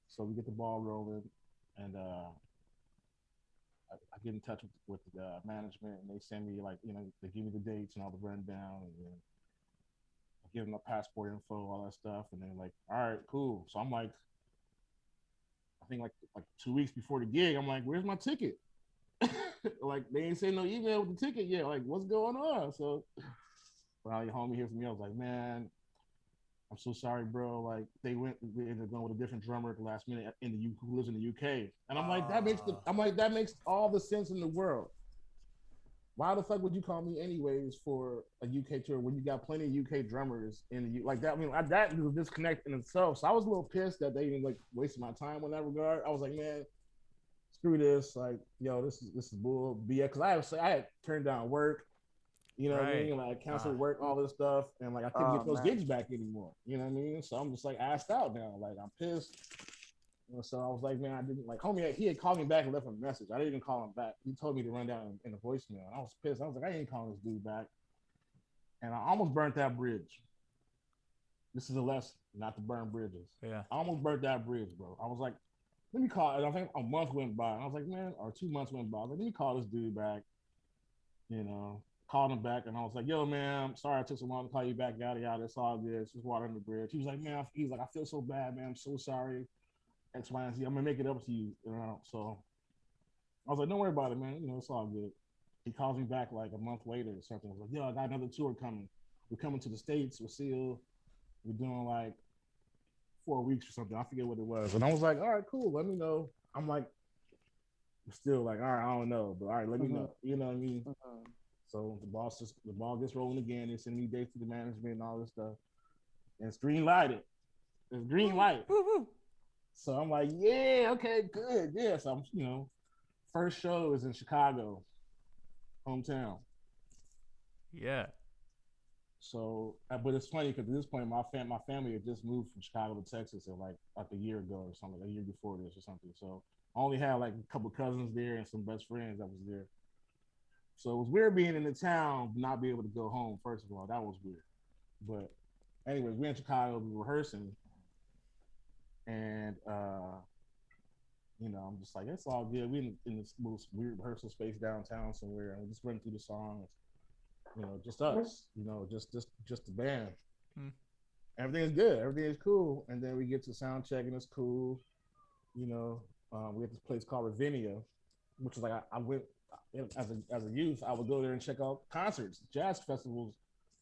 So we get the ball rolling, and I get in touch with the management, and they send me like, they give me the dates and all the rundown, and then I give them my passport info, all that stuff, and then like, all right, cool. So I'm like, I think like 2 weeks before the gig, I'm like, where's my ticket? Like they ain't send no email with the ticket yet. Like, what's going on? So finally, homie hears from me. I was like, man, I'm so sorry, bro. Like we ended up going with a different drummer at the last minute in the who lives in the UK. And I'm like, that makes all the sense in the world. Why the fuck would you call me anyways for a UK tour when you got plenty of UK drummers in the like that? I mean, that was a disconnect in itself. So I was a little pissed that they even like wasted my time in that regard. I was like, man, screw this. Like, yo, this is bull BS. Because I had turned down work. You know what I Right. mean? Like canceled work, all this stuff, and like I couldn't Oh get those man. gigs back anymore. You know what I mean? So I'm just like asked out now. Like I'm pissed. So I was like, man, I didn't like homie. He had called me back and left a message. I didn't even call him back. He told me to run down in the voicemail. And I was pissed. I was like, I ain't calling this dude back. And I almost burnt that bridge. This is a lesson, not to burn bridges. Yeah. I almost burnt that bridge, bro. I was like, let me call. And I think a month went by. And I was like, man, or 2 months went by. I was like, let me call this dude back. You know, called him back, and I was like, yo, man, I'm sorry I took so long to call you back, yada, yada. It's all good. It's just water under the bridge. He was like, man, he's like, I feel so bad, man. I'm so sorry. X, Y, and Z. I'm going to make it up to you. So I was like, don't worry about it, man. It's all good. He calls me back like a month later or something. I was like, yo, I got another tour coming. We're coming to the States. We're still, we're doing like 4 weeks or something. I forget what it was. And I was like, all right, cool. Let me know. I'm like, still like, all right, I don't know, but all right, let me Mm-hmm. know. You know what I mean? Mm-hmm. So the ball gets rolling again. They send me dates to the management and all this stuff. And it's green lighted. It's green light. Woo, woo. So I'm like, yeah, okay, good. Yeah. So first show is in Chicago, hometown. Yeah. So, but it's funny because at this point, my family had just moved from Chicago to Texas like a year ago or something, like a year before this or something. So I only had like a couple cousins there and some best friends that was there. So it was weird being in the town, not be able to go home. First of all, that was weird. But anyways, we're in Chicago, we were rehearsing, and I'm just like, it's all good. We in this little weird rehearsal space downtown somewhere, and we just running through the songs. Just us. Just the band. Hmm. Everything is good. Everything is cool. And then we get to sound check, and it's cool. We have this place called Ravinia, which is like I went as a youth. I would go there and check out concerts, jazz festivals,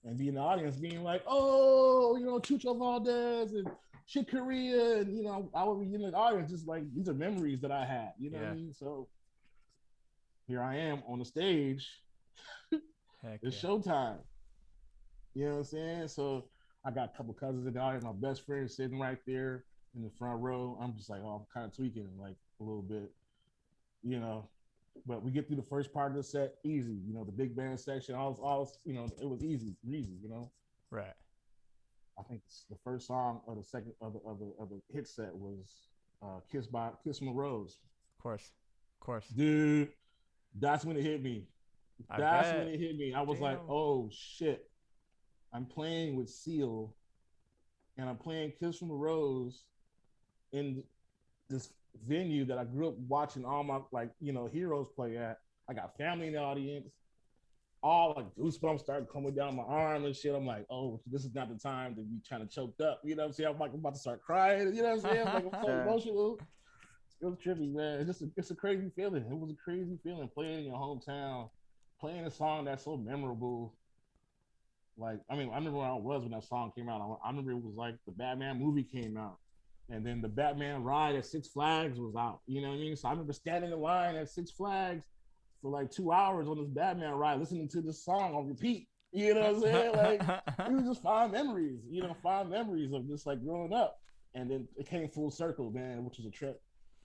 and be in the audience, being like, oh, Chucho Valdez and Chick Corea, and I would be in the audience, just like these are memories that I had. You know what I mean? So here I am on the stage. Heck It's yeah. showtime. You know what I'm saying? So I got a couple cousins in the audience. My best friend sitting right there in the front row. I'm just like, oh, I'm kind of tweaking like a little bit, you know. But we get through the first part of the set easy. The big band section, it was easy. Right. I think the first song of the second of the hit set was Kiss from a Rose. Of course. Of course. Dude, that's when it hit me. I That's when bet. it hit me. I was like, Damn. oh shit. I'm playing with Seal and I'm playing Kiss from a Rose in this venue that I grew up watching all my heroes play at. I got family in the audience. All like goosebumps started coming down my arm and shit. I'm like, oh, this is not the time to be trying to choked up. You know what I'm saying? I'm like, I'm about to start crying. You know what I'm saying? Like, I'm so emotional. It was trippy, man. It's a crazy feeling. It was a crazy feeling playing in your hometown, playing a song that's so memorable. Like, I mean, I remember where I was when that song came out. I remember it was like the Batman movie came out. And then the Batman ride at Six Flags was out. You know what I mean? So I remember standing in line at Six Flags for like 2 hours on this Batman ride, listening to this song on repeat. You know what I'm saying? Like, it was just fond memories, fond memories of just like growing up. And then it came full circle, man, which was a trip.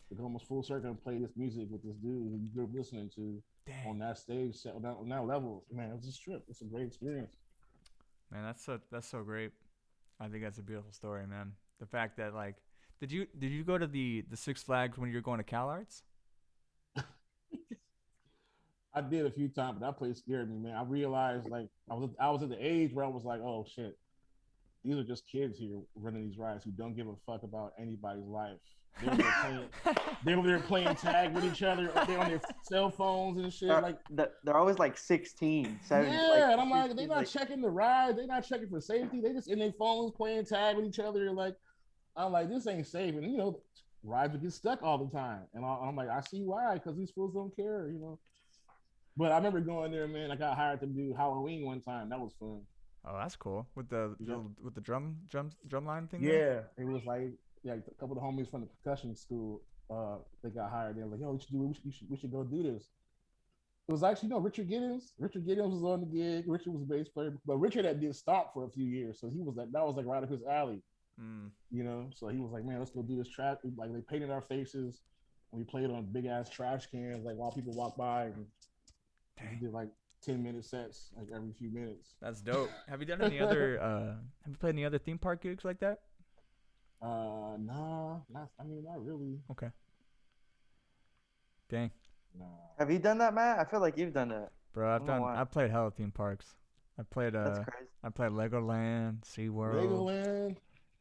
To go almost full circle and play this music with this dude who you grew up listening to on that stage, on that level. Man, it was just a trip. It's a great experience. Man, that's so great. I think that's a beautiful story, man. The fact that like, did you go to the Six Flags when you were going to Cal Arts? I did a few times, but that place scared me, man. I realized like I was at the age where I was like, oh shit, these are just kids here running these rides who don't give a fuck about anybody's life. They're over there playing, they're over there playing tag with each other. They're on their cell phones and shit. Like, They're always like 16, 17, like yeah, and I'm like, they're 16, not like checking the ride. They're not checking for safety. They just in their phones playing tag with each other. Like, I'm like, this ain't safe. And rides would get stuck all the time. And I'm like, I see why, because these fools don't care. But I remember going there, man. I got hired to do Halloween one time. That was fun. Oh, that's cool. With the, Yeah. the with the drum line thing. There? Yeah, it was like a couple of the homies from the percussion school. They got hired. They're like, "Yo, we should go do this." It was actually Richard Giddens. Richard Giddens was on the gig. Richard was a bass player, but Richard had did Stomp for a few years, so he was like that was like right up his alley. Mm. So he was like, "Man, let's go do this track." Like they painted our faces. We played on big ass trash cans, like while people walk by, and we did like 10-minute sets, like every few minutes. That's dope. Have you done any other? Have you played any other theme park gigs like that? Nah, not really. Okay. Dang, Nah. have you done that, Matt? I feel like you've done that. bro. I don't know why. I played hella theme parks. I played That's crazy. I played Legoland, SeaWorld,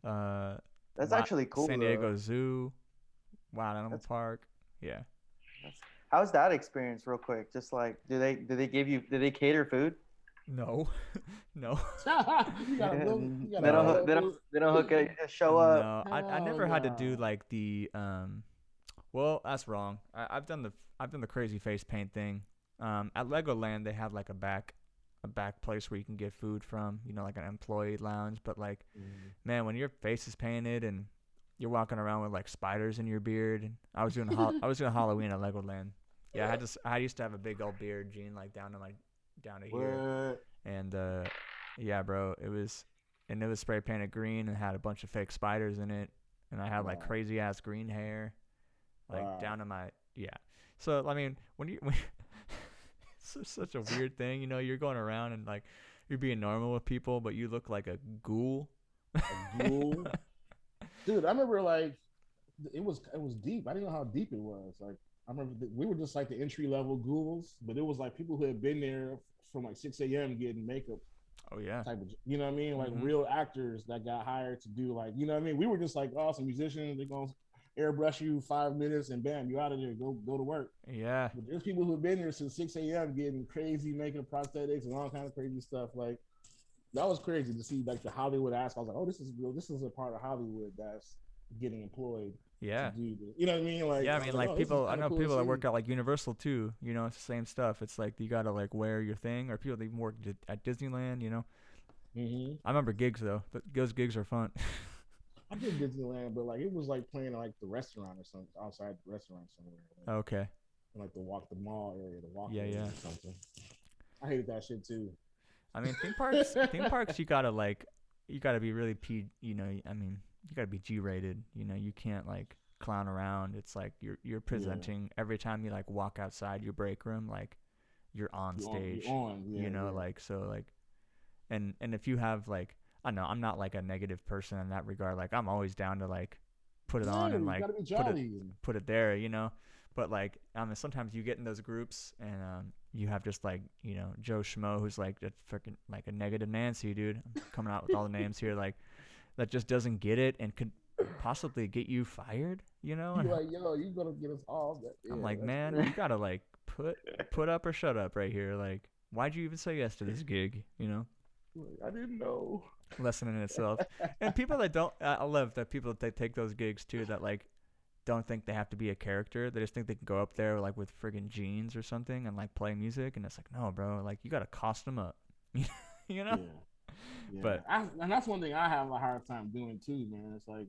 Legoland. That's actually cool. San though. Diego Zoo, Wild Animal That's- Park. Yeah. How's that experience, real quick? Just like, do they cater food? No, no. You gotta go. You They gotta don't. They don't hook it. Just show up. No, I Hell never had to do no. like the Well, that's wrong. I've done the crazy face paint thing. At Legoland they have like a back place where you can get food from. Like an employee lounge. But like, man, when your face is painted and you're walking around with like spiders in your beard, and I was doing Halloween at Legoland. Yeah, I used to have a big old beard, Gene, like down to here. What? And yeah, bro, it was spray painted green and had a bunch of fake spiders in it, and I had like Wow. crazy ass green hair, like Wow. down to my yeah. So I mean, when it's such a weird thing, you're going around and like you're being normal with people, but you look like a ghoul. A ghoul? Dude, I remember like it was deep. I didn't know how deep it was. Like I remember we were just like the entry level ghouls, but it was like people who had been there from like 6 a.m. getting makeup Oh yeah. type of, you know what I mean? Like Mhm. real actors that got hired to do like, you know what I mean? We were just like awesome musicians. They're gonna airbrush you 5 minutes and bam, you out of there. Go to work. Yeah. But there's people who've been there since 6 a.m. getting crazy makeup, prosthetics, and all kind of crazy stuff. Like that was crazy to see like the Hollywood aspect. I was like, oh, this is real. This is a part of Hollywood that's getting employed Yeah. to do this. You know what I mean? Like Yeah, I was mean, like, like oh, this is people. I kinda know cool to people that see. work at like Universal too. It's the same stuff. It's like you gotta like wear your thing, or people that even work at Disneyland. Mhm. I remember gigs though. Those gigs are fun. I did Disneyland, but like it was like playing like the restaurant or something outside the restaurant somewhere. Okay. Like the mall area, the walk Yeah, area yeah. or something. I hated that shit too. I mean, theme parks. You gotta be really I mean, you gotta be G-rated. You can't like clown around. It's like you're presenting every time you like walk outside your break room, like you're on stage. You're on, yeah. Like so like, and if you have like, I don't know, I'm not like a negative person in that regard. Like I'm always down to like put it on and you like gotta be jolly. put it there. But like, I mean, sometimes you get in those groups and you have just like Joe Schmo who's like a freaking like a negative Nancy, dude. I'm coming out with all the names here, like that just doesn't get it and could possibly get you fired. You're And like, yo, you gonna get us all that. I'm like, man, you gotta like put up or shut up right here. Like, why'd you even say yes to this gig? I didn't know. Lesson in itself. And people that don't, I love that people that take those gigs too that like don't think they have to be a character. They just think they can go up there like with friggin' jeans or something and like play music. And it's like, no, bro, like you gotta costume up. Yeah. But and that's one thing I have a hard time doing too, man. It's like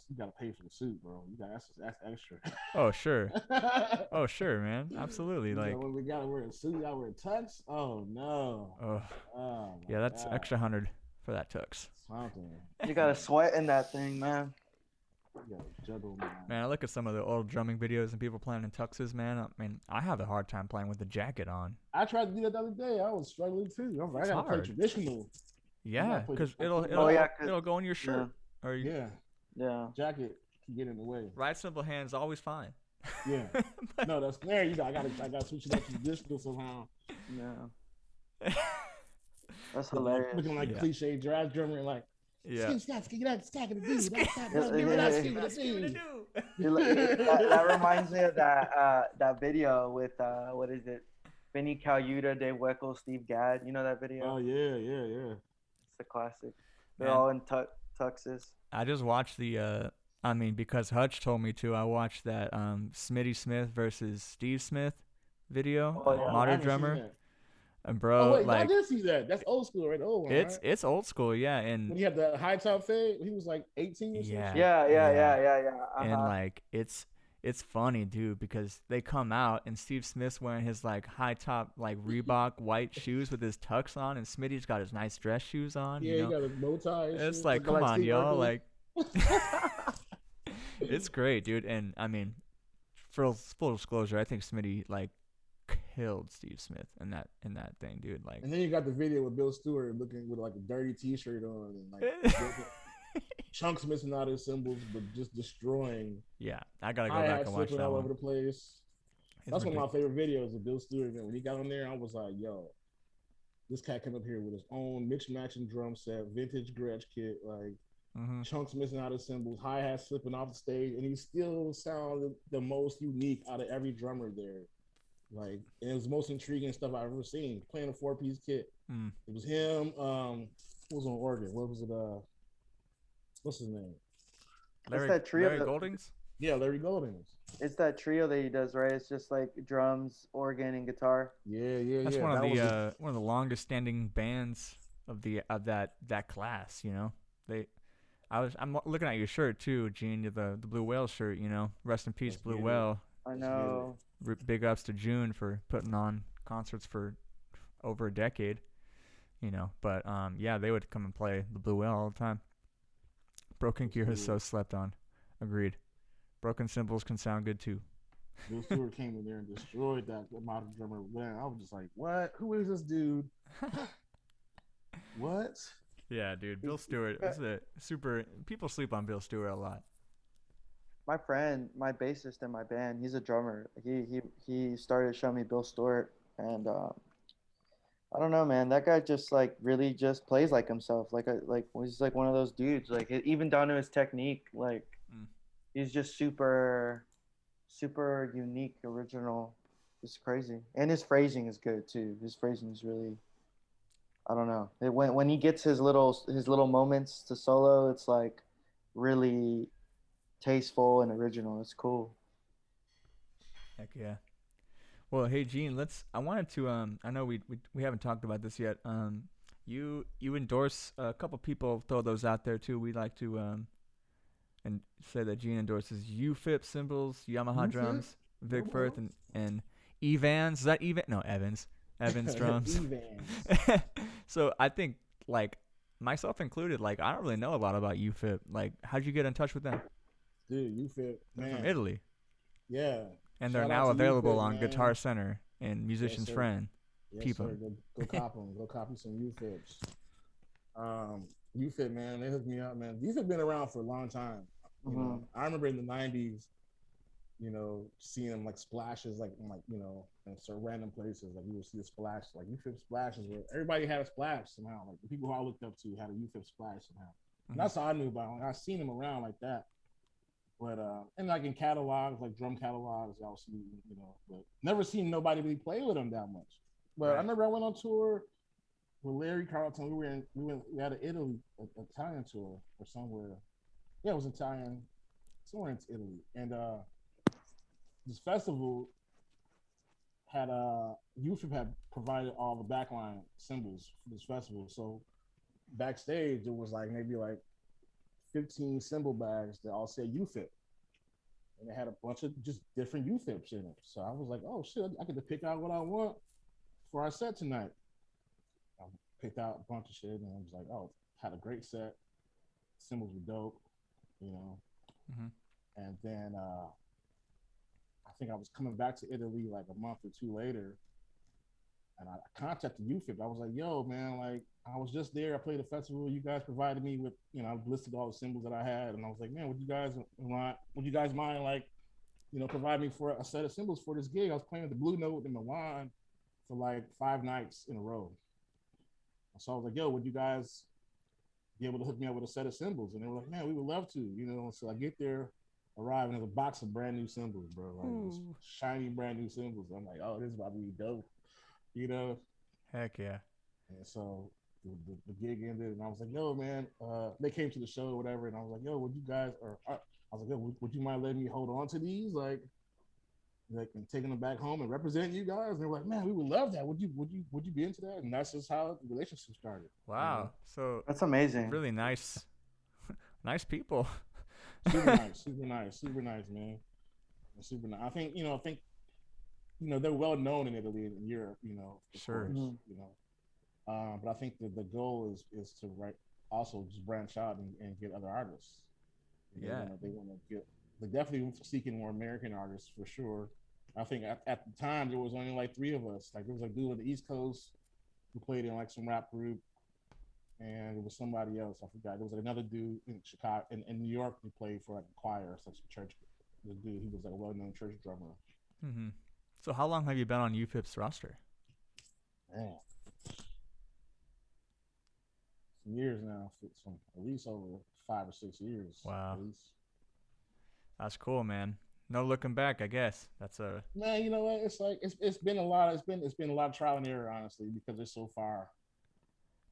you gotta pay for the suit, bro. That's extra. oh sure, man, absolutely. Like, when we gotta wear a suit, gotta wear tux. Oh no. oh Oh yeah, that's God. extra 100 for that tux. Something. You gotta sweat in that thing, man. Yeah, juggle, man. Man, I look at some of the old drumming videos and people playing in tuxes, man. I mean, I have a hard time playing with the jacket on. I tried to do that the other day. I was struggling too. I was like, I It's gotta play hard. traditional. You Yeah, gotta play. because I it'll can't Oh it'll yeah, it'll go in your yeah, shirt. Or you, Yeah, yeah. jacket can get in the way. right cymbal hands always fine. Yeah. But- No, that's there. You got. I gotta switch it up to traditional somehow. Yeah, that's Looking like, hilarious. Yeah. cliche jazz drummer, and like, yeah. get out, stack of the dude. Skip That That reminds me of that video with what is it? Benny Caluta, Dave Weckl, Steve Gadd. You know that video? Oh yeah. It's a classic. They're Man. all in tuxes. I just watched the I mean, because Hutch told me to, I watched that Smitty Smith versus Steve Smith video, Oh, yeah. I Modern haven't seen Drummer. that. And Oh bro, wait, I like did see that. That's old school, right? The old one, right? it's old school, yeah, When and he had the high top fade, he was like 18 or something. Yeah. Yeah. and Uh-huh. like it's funny, dude, because they come out and Steve Smith's wearing his like high top like Reebok white shoes with his tux on, and Smitty's got his nice dress shoes on. Yeah, You he know, got a bow tie. and it's shit. like, Looking come on, Steve y'all, Urkel. like it's great, dude. And I mean, for full disclosure, I think Smitty like killed Steve Smith in that thing, dude. Like, And then you got the video with Bill Stewart looking with like a dirty T-shirt on and like chunks missing out his cymbals, but just destroying. yeah, I gotta go Hi back hats and watch flipping that all one. over the place. It's That's one of ridiculous. my favorite videos of Bill Stewart. When he got on there, I was like, yo, this cat came up here with his own mix matching drum set, vintage Gretsch kit, like Mhm. chunks missing out his cymbals, hi hats slipping off the stage, and he still sounded the most unique out of every drummer there. Like, and it was the most intriguing stuff I've ever seen. Playing a 4-piece kit. Mm. It was him. Who was on organ? What was it? What's his name? Larry, that trio Larry that- Goldings. Yeah, Larry Goldings. It's that trio that he does, right? It's just like drums, organ, and guitar. Yeah. That's yeah. one of That was one of the longest standing bands of that class. You know, I'm looking at your shirt too, Gene. The Blue Whale shirt. You know, rest in peace, Let's Blue get it. Whale. I know. Big ups to June for putting on concerts for over a decade. You know, but yeah, they would come and play the Blue Whale all the time. Broken Gear is so slept on. Agreed. Broken cymbals can sound good too. Bill Stewart came in there and destroyed that modern drummer. Man, I was just like, what? Who is this dude? What? Yeah, dude. Bill Stewart was a super. People sleep on Bill Stewart a lot. My friend, my bassist in my band, he's a drummer. He started showing me Bill Stewart, and I don't know, man. That guy just like really just plays like himself. He's like one of those dudes. Like even down to his technique. Like Mm. he's just super unique, original. It's crazy, and his phrasing is good too. His phrasing is really, I don't know. When he gets his little moments to solo, it's like really tasteful and original. It's cool. Heck yeah. Well, hey Gene, I wanted to I know we haven't talked about this yet. You endorse a couple people, throw those out there too. We like to and say that Gene endorses UFIP cymbals, Yamaha UFIP? drums, Vic Oh, Firth wow. and Evans. Is that Evan? No, Evans. Evans drums. Evans. So I think like myself included, like I don't really know a lot about UFIP. Like, how'd you get in touch with them? Dude, you fit, They're man. from Italy. Yeah. And they're Shout now out to available UFIP, on man. Guitar Center and Musician's sir. Friend. Yes, Peep sir. 'em. Go cop them. Go copy some UFIPs. UFIP, man, they hooked me up, man. UFIP been around for a long time. You know, I remember in the '90s, you know, seeing them like splashes, like you know, in certain random places. Like you would see a splash, like UFIP splashes, where everybody had a splash somehow. Like the people who I looked up to had a UFIP splash somehow. And that's how I knew about them. I seen them around like that. But and like in catalogs, like drum catalogs, I was seeing, you know, but never seen nobody really play with them that much. But I Right. remember I went on tour with Larry Carlton. We had an Italian tour or somewhere. Yeah, it was Italian, somewhere in Italy. And this festival had UFIP had provided all the backline symbols for this festival. So backstage there was like maybe like 15 symbol bags that all said UFIP. And it had a bunch of just different UFIPs in it. So I was like, oh shit, I get to pick out what I want for our set tonight. I picked out a bunch of shit and I was like, oh, had a great set. Symbols were dope, you know. Mm-hmm. And then I think I was coming back to Italy like a month or two later, and I contacted UFIP. I was like, "Yo, man, like I was just there. I played a festival. You guys provided me with, I listed all the symbols that I had, and I was like, man, would you guys mind like, provide me for a set of symbols for this gig? I was playing at the Blue Note in Milan for like 5 nights in a row. So I was like, yo, would you guys be able to hook me up with a set of symbols? And they were like, man, we would love to. So I get there, arrive, and there's a box of brand new symbols, bro. Like shiny brand new symbols. I'm like, oh, this is about to be dope, you know? Heck yeah. And so the gig ended, and I was like, yo, man, they came to the show or whatever, and I was like, yo, would you guys, or I was like, yo, would you mind letting me hold on to these? Like and taking them back home and representing you guys. And they're like, man, we would love that. Would you be into that? And that's just how the relationship started. Wow. So That's amazing. really nice, nice people. Super nice, super nice, super nice, man. Super nice. I think they're well known in Italy and in Europe. Of Sure. course, Mhm. But I think that the goal is to also just branch out and get other artists. Yeah. They want to get. They're definitely seeking more American artists for sure. I think at the time there was only like three of us. Like there was a dude on the East Coast who played in like some rap group, and it was somebody else. I forgot. There was like another dude in Chicago, in New York, who played for like a choir or such a church. The dude, he was like a well-known church drummer. Mm-hmm. So how long have you been on UFIP's roster? Man, some years now, some at least over 5 or 6 years. Wow. At least. That's cool, man. No looking back, I guess. That's a Man, you know what? It's like it's been a lot. It's been a lot of trial and error, honestly, because it's so far.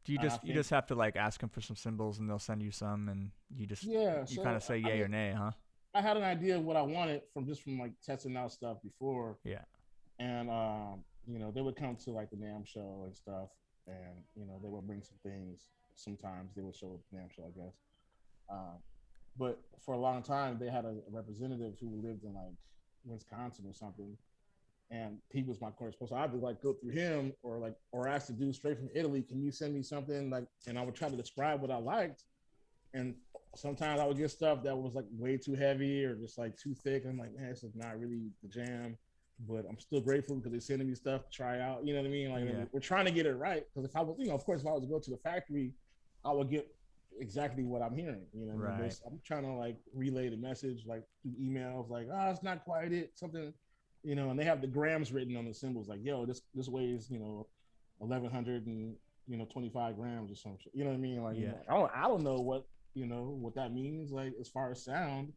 do you And I just you think just have to like ask them for some symbols and they'll send you some and yeah. you kind So of say I yay mean, or nay, huh? I had an idea of what I wanted from like testing out stuff before, Yeah. and they would come to like the NAM show and stuff, and they would bring some things. Sometimes they would show at the NAM show, I guess. Um, but for a long time, they had a representative who lived in like Wisconsin or something, and he was my correspondent. So I would like go through him or ask the dude straight from Italy, can you send me something like? And I would try to describe what I liked, and sometimes I would get stuff that was like way too heavy or just like too thick. I'm like, man, this is not really the jam. But I'm still grateful because they're sending me stuff to try out. You know what I mean? Like Yeah. we're trying to get it right. Because if I was, of course, if I was to go to the factory, I would get exactly what I'm hearing. Right. I'm trying to like relay the message like through emails, like, it's not quite it, something, and they have the grams written on the symbols, like, yo, this weighs 1,100 and 25 grams or some shit. You know what I mean? Like, Yeah. I don't know what that means, like as far as sound.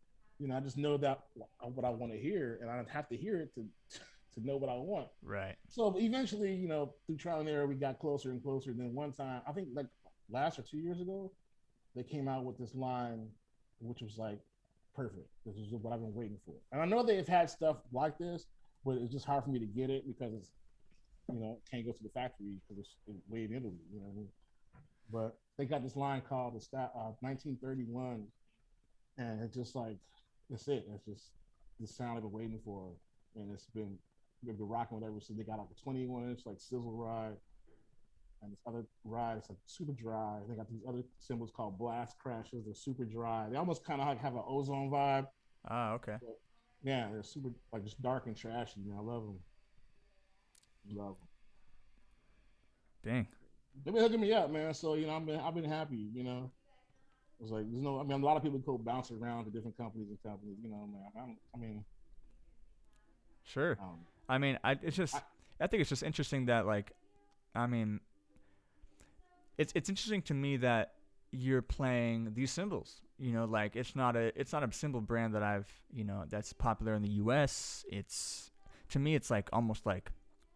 I just know that what I want to hear, and I'd have to hear it to know what I want. Right. So eventually, through trial and error, we got closer and closer. Then one time, I think like last or 2 years ago, they came out with this line, which was like perfect. This is what I've been waiting for. And I know they've had stuff like this, but it's just hard for me to get it because it's, can't go to the factory because it's way in Italy. You know what I mean? But they got this line called 1931, and it's just like it's it. It's just the sound I've been waiting for, and they've been rocking whatever. So they got like a 21-inch like sizzle ride, and this other ride is like super dry. They got these other symbols called blast crashes. They're super dry. They almost kind of like have an ozone vibe. Ah, okay. But yeah, they're super like just dark and trashy. I love them. Love them. Dang. They've been hooking me up, man. So I've been happy. It's like there's no. I mean, a lot of people go bounce around to different companies and companies. Man. I mean, Sure. I mean, I think it's just interesting that like, I mean, it's interesting to me that you're playing these symbols. Like it's not a symbol brand that that's popular in the U.S. It's to me, it's like almost like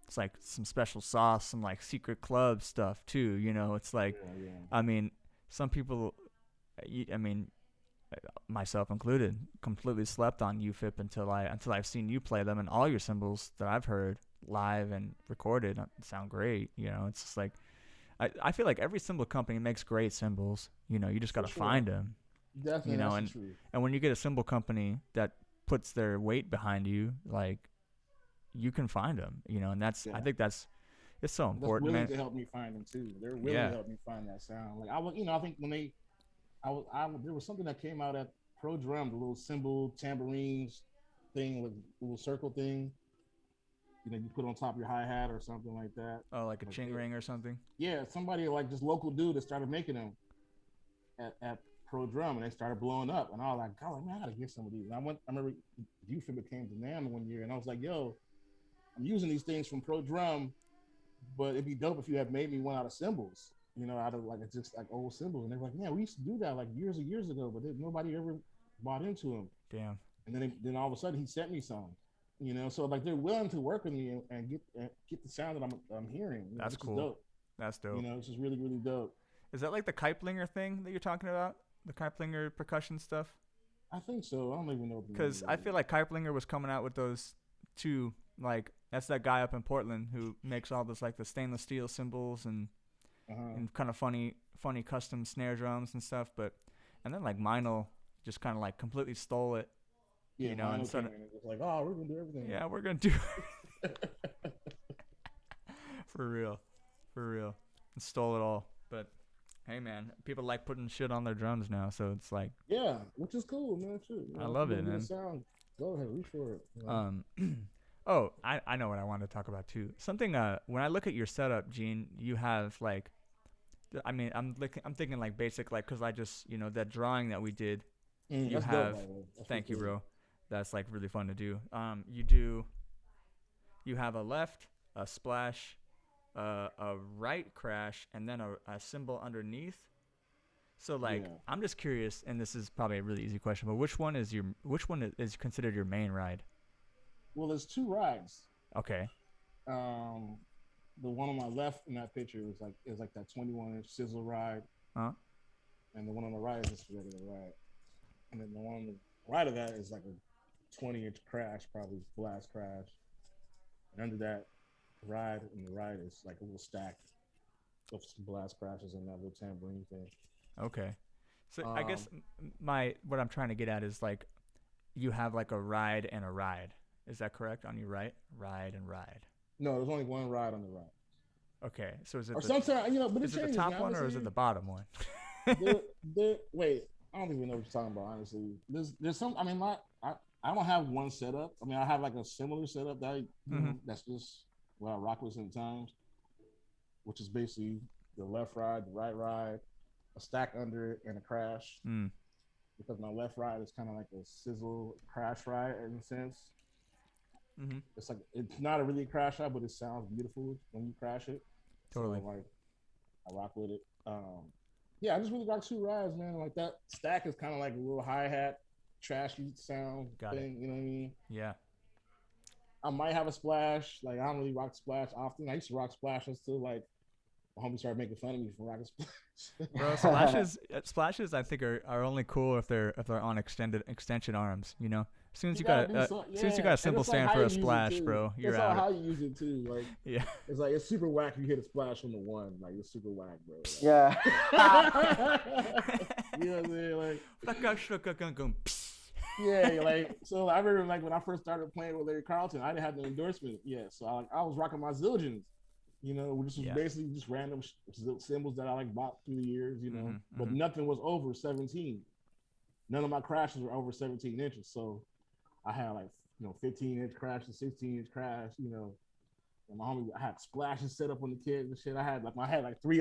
it's like some special sauce, some like secret club stuff too. It's like, yeah. I mean, some people, I mean, myself included, completely slept on UFIP until I've seen you play them, and all your symbols that I've heard live and recorded sound great. It's just like I feel like every symbol company makes great symbols. You just got to find them. Definitely, that's true. And when you get a symbol company that puts their weight behind you, like you can find them. And that's I think it's so important. They're willing man. to help me find them too. They're willing to help me find that sound. Like I think when there was something that came out at pro drum, the little cymbal tambourines thing, with little circle thing. You put on top of your hi hat or something like that. Oh, like a Like ching ring or something. yeah, somebody like just local dude that started making them at Pro Drum, and they started blowing up. And I was like, God, man, I gotta get some of these. And I remember Buford came to NAMM one year, and I was like, yo, I'm using these things from Pro Drum, but it'd be dope if you had made me one out of cymbals. Out of like just like old cymbals. And they're like, yeah, we used to do that like years and years ago, but nobody ever bought into them. Damn. And then all of a sudden he sent me some. So like they're willing to work with me and get the sound that I'm hearing. That's cool. Dope. That's dope. It's just really really dope. Is that like the Keiplinger thing that you're talking about? The Keiplinger percussion stuff? I think so. I don't even know. Because I feel like Keiplinger was coming out with those two. Like that's that guy up in Portland who makes all this like the stainless steel cymbals and kind of funny custom snare drums and stuff. And then like Meinl just kind of like completely stole it. Yeah, and it's like, oh, we're gonna do everything. Yeah, we're gonna do for real, and stole it all. But hey, man, people like putting shit on their drums now, so it's like which is cool, man. Shit, I love it, man. Sound, go ahead, reach for it. Oh, I know what I wanted to talk about too. Something when I look at your setup, Gene, you have like, I mean, I'm thinking like basic, like because I just that drawing that we did. You have dope, thank you, bro. That's like really fun to do. You have a left, a splash, a right crash, and then a cymbal underneath. So like, I'm just curious, and this is probably a really easy question, but which one is considered your main ride? Well, there's two rides. Okay. The one on my left in that picture is like that 21-inch sizzle ride. Huh? And the one on the right is just a regular ride. And then the one on the right of that is like a 20-inch crash, probably blast crash. And under that ride and the ride is like a little stack of some blast crashes and that little tambourine thing. Okay. So I guess what I'm trying to get at is like you have like a ride and a ride. Is that correct? On your right? Ride and ride. No, there's only one ride on the right. Okay. So is it but it is it the top one or is it the bottom one? Wait, I don't even know what you're talking about, honestly. There's some, I mean, I don't have one setup. I mean, I have like a similar setup that that's just what I rock with sometimes, which is basically the left ride, the right ride, a stack under it, and a crash. Because my left ride is kind of like a sizzle crash ride in a sense. It's like it's not a really crash ride, but it sounds beautiful when you crash it. Totally. So, like, I rock with it. I just really rock two rides, man. Like that stack is kind of like a little hi-hat, trashy sound thing. You know what I mean? Yeah. I might have a splash. Like I don't really rock splash often. I used to rock splash until like my homie started making fun of me for rocking splash. Bro, splashes I think are only cool if they're on extension arms. As soon as you got a simple stand for a splash, bro, you're out. That's how you use it too. Like it's like it's super whack. You hit a splash from the one, like it's super whack, bro. Like, yeah. You know what I'm saying? Like yeah, like so. I remember like when I first started playing with Larry Carlton, I didn't have the endorsement yet, so I was rocking my Zildjians. Which was basically just random symbols that I like bought through the years. But nothing was over 17. None of my crashes were over 17 inches, so I had like 15-inch crash and 16-inch crash. And my homie, I had splashes set up on the kit and shit. I had like three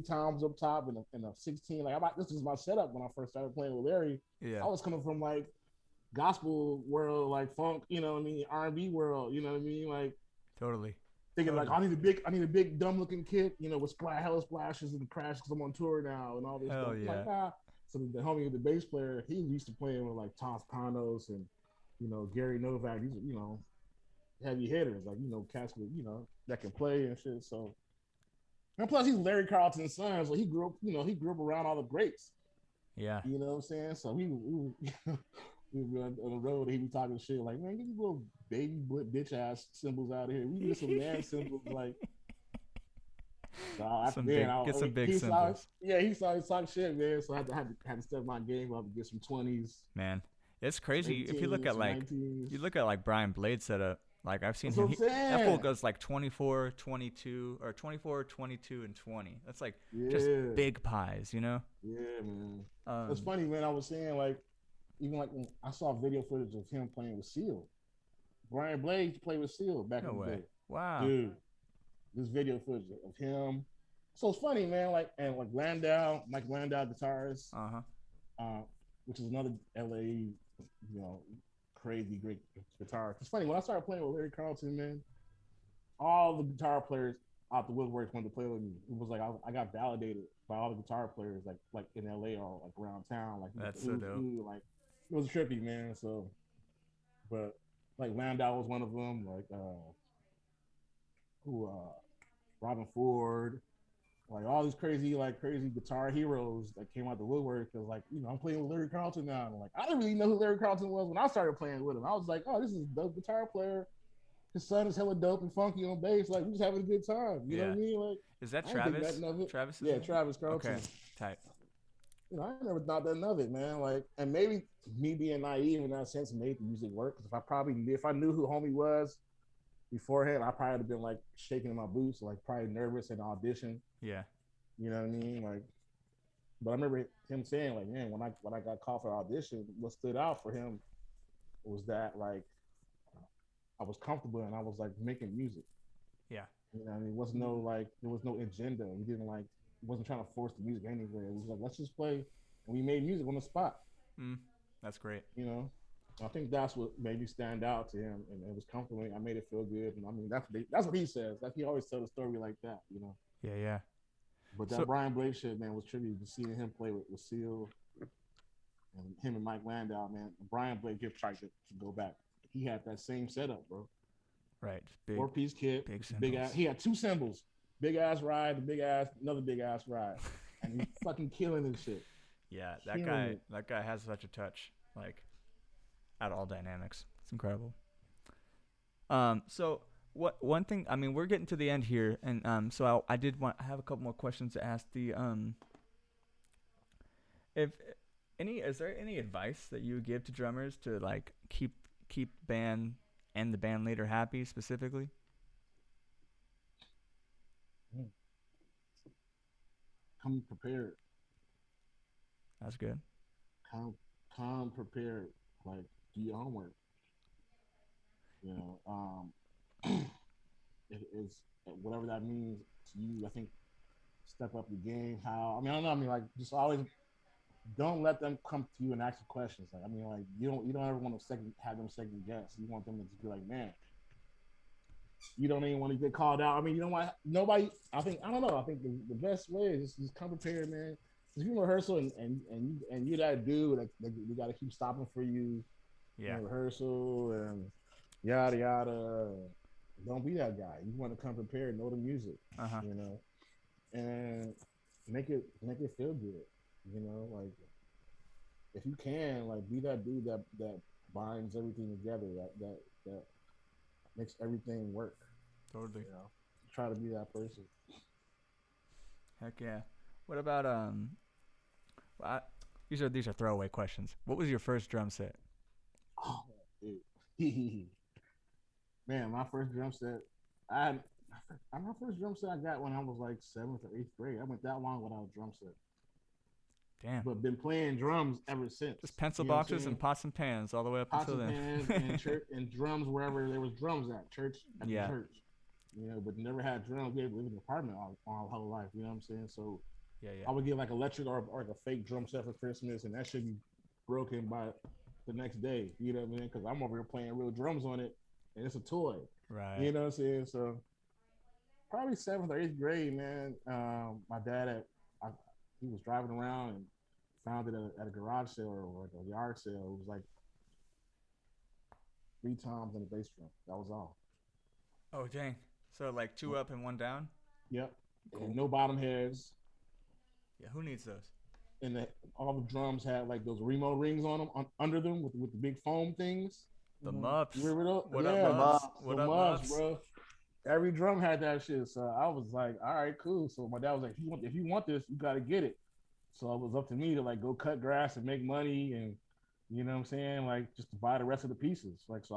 toms up top, and a 16. Like this was my setup when I first started playing with Larry. Yeah. I was coming from like gospel world, like funk, R&B world, like totally. Thinking like I need a big dumb looking kit, with hella splashes and crash because I'm on tour now and all this Hell stuff. Yeah. Like, So the homie, the bass player, he used to playing with like Tom Panos and Gary Novak. These heavy hitters, like cats with that can play and shit. So and plus he's Larry Carlton's son, so he grew up around all the greats. Yeah. You know what I'm saying? So we be on the road and he be talking shit like, man, get these little baby bitch ass symbols out of here. We need some man symbols like. So after get some big symbols. He saw talk shit, man. So I had to step my game up and get some 20s. Man, it's crazy. 18s, if you look at like Brian Blade's setup, like I've seen That's him. That fool goes like 24, 22, or 24, 22, and 20. That's like just big pies, Yeah, man. It's funny, man. I was saying like even like when I saw video footage of him playing with Seal. Brian Blades played with Seal back No in the way. day. Wow. Dude, this video footage of him. So it's funny, man. Like and like Landau, Mike Landau guitarist, Uh huh. uh, which is another LA, crazy great guitarist. It's funny when I started playing with Larry Carlton, man. All the guitar players out the woodwork wanted to play with me. It was like I got validated by all the guitar players, like in LA or like around town, like That's so who's dope. who, like it was trippy, man. So, but like Landau was one of them, like who Robin Ford, like all these crazy guitar heroes that came out the woodwork because I'm playing with Larry Carlton now. And like I didn't really know who Larry Carlton was when I started playing with him. I was like, oh, this is a dope guitar player. His son is hella dope and funky on bass. Like we just having a good time. You know what Yeah. I mean? Like Is that I didn't think Travis? nothing of it. Travis's Yeah, name? Travis Carlton. Okay. Tight. I never thought nothing of it, man. Like, and maybe me being naive in that sense made the music work. Because if I knew who Homie was beforehand, I probably would have been like shaking in my boots, like probably nervous in audition. Yeah. You know what I mean? Like, but I remember him saying, like, man, when I got called for audition, what stood out for him was that like I was comfortable and I was like making music. Yeah. You know, what I mean, there was no agenda. We didn't wasn't trying to force the music anywhere. It was like let's just play, and we made music on the spot. Mm. That's great. You know, I think that's what made me stand out to him, and it was comfortable. I made it feel good, and I mean that's what he says. That he always tells a story like that. You know, Yeah. Yeah. but that So Brian Blake shit, man, was tribute to seeing him play with Seal and him and Mike Landau, man. Brian Blake kept trying to go back. He had that same setup, bro. right. Big 4-piece kit, big big ass. symbols. He had two cymbals, big ass ride, another big ass ride, and he fucking killing this shit. Yeah. Killing it. That guy has such a touch. Like at all dynamics. It's incredible. So what one thing? I mean, we're getting to the end here, and so I have a couple more questions to ask the if any is there any advice that you would give to drummers to like keep band and the band leader happy specifically? Come prepared. That's good. Come come prepared. Like do your homework. You know, it is whatever that means to you. I think step up your game. How I mean, I don't know. I mean, like just always don't let them come to you and ask you questions. Like I mean, like you don't ever want to have them second guess. You want them to just be like, man, you don't even want to get called out. I mean, you don't want nobody. I don't know. I think the best way is just come prepared, man. Just be in rehearsal and you that dude like we got to keep stopping for you Yeah. in rehearsal and yada yada. Don't be that guy. You want to come prepared, know the music, Uh huh. you know, and make it feel good. You know, like if you can, like be that dude that binds everything together, that makes everything work. Totally. You know, try to be that person. Heck yeah. What about well, these are throwaway questions. What was your first drum set? Oh, dude. Man, my first drum set, I had, my first drum set I got when I was like seventh or eighth grade. I went that long without a drum set, Damn. but been playing drums ever Just since. pencil You know what I'm boxes and saying? pots and pans all the way up Pots until and pans and then. church and drums wherever there was drums at church at the Yeah. church. You know, but never had drums. We lived in an apartment all whole life. You know what I'm saying? So Yeah. Yeah. I would get like electric or like a fake drum set for Christmas, and that should be broken by the next day. You know what I mean? Because I'm over here playing real drums on it, and it's a toy. Right. You know what I'm saying? So probably seventh or eighth grade, man. My dad I, he was driving around and found it at a garage sale or like a yard sale. It was like 3 toms and a bass drum. That was all. Oh dang. So like two up and one down. Yep. And Cool. no bottom heads. Yeah. Who needs those? And all the drums had like those Remo rings on them, under them with the big foam things. The You Mups. remember those? What up, Yeah, The Mups? Mups. What the up, muffs, Mups? bro. Every drum had that shit. So I was like, all right, cool. So my dad was like, if you want this, you got to get it. So it was up to me to like go cut grass and make money and you know what I'm saying, like just to buy the rest of the pieces. Like so,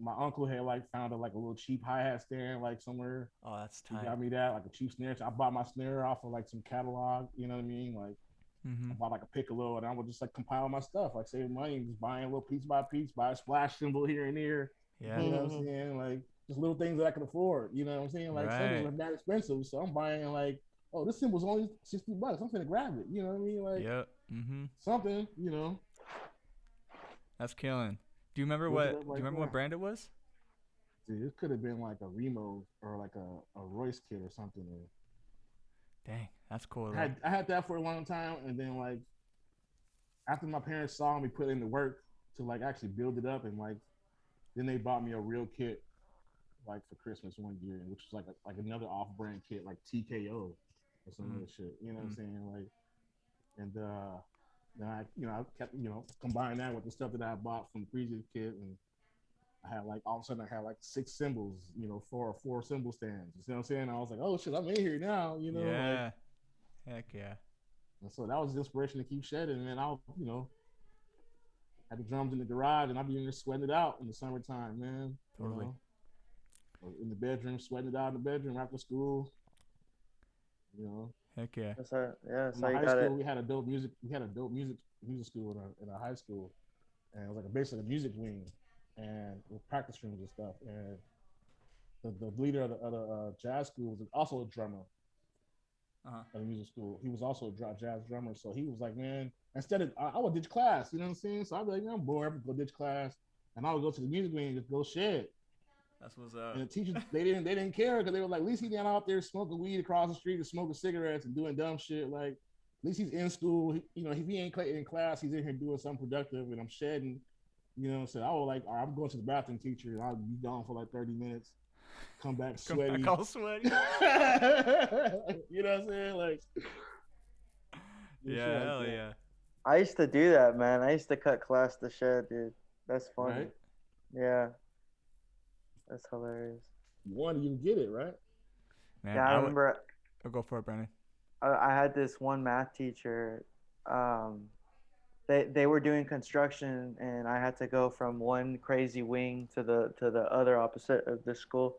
my uncle had like found like a little cheap hi hat stand like somewhere. Oh, that's He tight. got me that like a cheap snare. So I bought my snare off of like some catalog. You know what I mean? Like I Mhm. bought like a piccolo, and I would just like compile my stuff, like save money, and just buying a little piece by piece, buy a splash cymbal here and there. Yeah. You know what I'm saying? Like just little things that I could afford. You know what I'm saying? Like cymbals Right. are not expensive, so I'm buying like, oh, this cymbal's only $60. I'm gonna grab it. You know what I mean? Like Yep. Mhm. something. You know, That's killing. Do you remember look it what? up Do you right remember what there. brand it was? Dude, it could have been like a Remo or like a Royce kit or something. Dang, that's cool I though. had that for a long time, and then like after my parents saw me put in the work to like actually build it up, and like then they bought me a real kit like for Christmas one year, which was like another off-brand kit like TKO or some Mm. other shit. You know what I'm Mm. saying? Like, and then I kept combine that with the stuff that I bought from the previous kit, and I had like all of a sudden I had like 6 cymbals, four cymbal stands. You know what I'm saying? I was like, oh shit, I'm in here now. Like, Yeah. Heck yeah. and so that was the inspiration to keep shedding. And then I'll had the drums in the garage, and I'd be in there sweating it out in the summertime, man. Totally. Or in the bedroom, sweating it out in the bedroom after school. You know, Heck yeah. That's how, yeah, that's in how my you high got school, it. we had a dope music. We had a dope music school in a high school, and it was like basically a music wing, and with practice rooms and stuff. And the leader of the jazz school was also a drummer Uh-huh. at the music school. He was also a jazz drummer, so he was like, man, instead of I would ditch class, you know what I'm saying? So I'd be like, man, I'm bored, I would go ditch class, and I would go to the music wing and just go shed. That's what's And up. the teachers they didn't care because they were like, at least he's not out there smoking weed across the street and smoking cigarettes and doing dumb shit. Like at least he's in school. If he ain't in class, he's in here doing something productive. And I'm shedding. So I was like, all right, I'm going to the bathroom, teacher, and I'll be gone for like 30 minutes. Come back Come back sweaty. all sweaty. You know what I'm saying? Like shit Yeah, like hell that, yeah. I used to do that, man. I used to cut class to shed, dude. That's funny. right? Yeah, that's hilarious. You want to even get it right? Man, Yeah, I I would remember go for it, Brandon. I had this one math teacher. They were doing construction, and I had to go from one crazy wing to the other opposite of the school.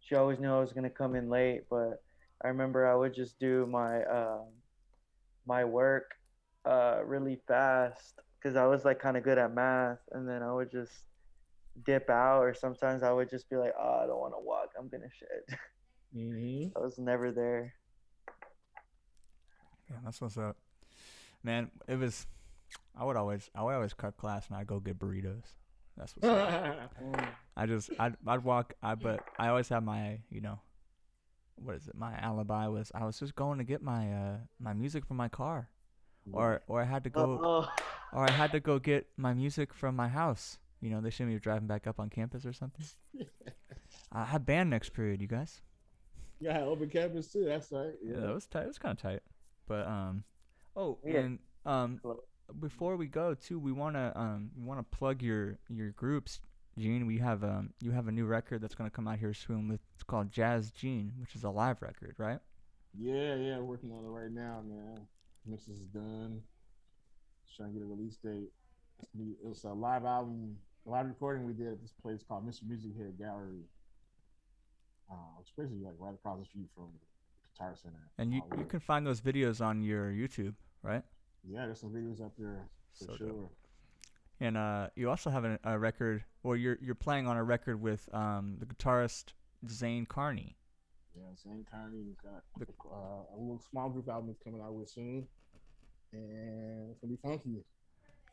She always knew I was gonna come in late, but I remember I would just do my work really fast because I was like kind of good at math, and then I would just dip out, or sometimes I would just be like, oh, I don't want to walk, I'm gonna shed. Mm-hmm. I was never there. Yeah, that's what's up. Man, it was I would always cut class and I'd go get burritos. That's what's up. Mm. I'd walk but I always have my, what is it? My alibi was I was just going to get my music from my car. Or I had to go Oh, or I had to go get my music from my house. They shouldn't be driving back up on campus or something. I had band next period, you guys. Yeah, I had open campus too. That's right. Yeah, Yeah. that was tight. It was kind of tight. But yeah. and before we go too, we wanna plug your groups. Gene, you have a new record that's gonna come out here soon. It's called Jazz Gene, which is a live record, right? Yeah, working on it right now, man. Mix is done. Just trying to get a release date. It's a live album, a live recording we did at this place called Mr. Music Head Gallery. It's basically like right across the street from Guitar Center. And you can find those videos on your YouTube, right? Yeah, there's some videos up there for So sure. dope. And you also have a record, or you're playing on a record with the guitarist Zane Carney. Yeah, Zane Carney's got a little small group album coming out with soon, and it's gonna be funky.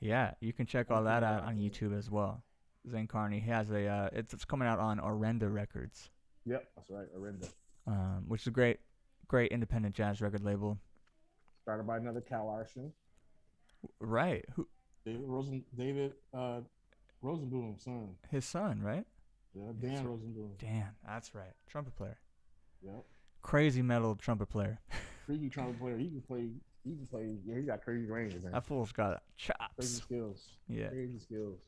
Yeah, you can check all that out on Yeah. YouTube as well. Zane Carney, he has it's coming out on Orenda Records, Yep, that's right. Arenda. which is a great independent jazz record label. Started by another Cal Larson, Right, David Rosenboom's son. his son, right? Yeah, Dan Rosenboom. Dan, that's right, trumpet player, Yep. crazy metal trumpet player. Freaky trumpet player. He can play. Yeah, he got crazy range, man. That fool's got Crazy chops. skills. Yeah. Crazy skills.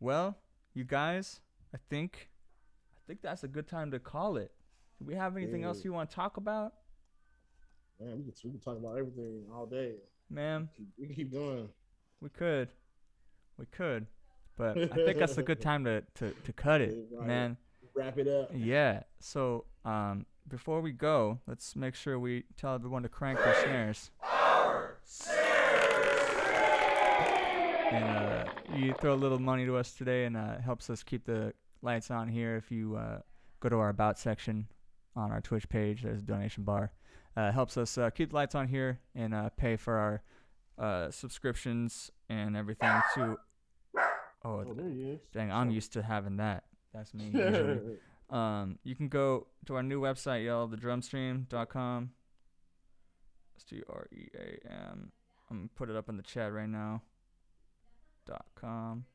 Well, you guys, I think that's a good time to call it. Do we have anything else Yeah. you want to talk about, Man, we can talk about everything all day. ma'am? We can keep going. We could, but I think that's a good time to cut it, Right. man. Wrap it up. Yeah. So before we go, let's make sure we tell everyone to crank their snares. and you throw a little money to us today, and helps us keep the lights on here. If you go to our About section on our Twitch page, there's a donation bar. Helps us keep the lights on here and pay for our subscriptions and everything too. Oh, there he is. dang, I'm used to having that. That's me usually. You can go to our new website, y'all, thedrumstream.com. STREAM. I'm gonna put it up in the chat right now. .com.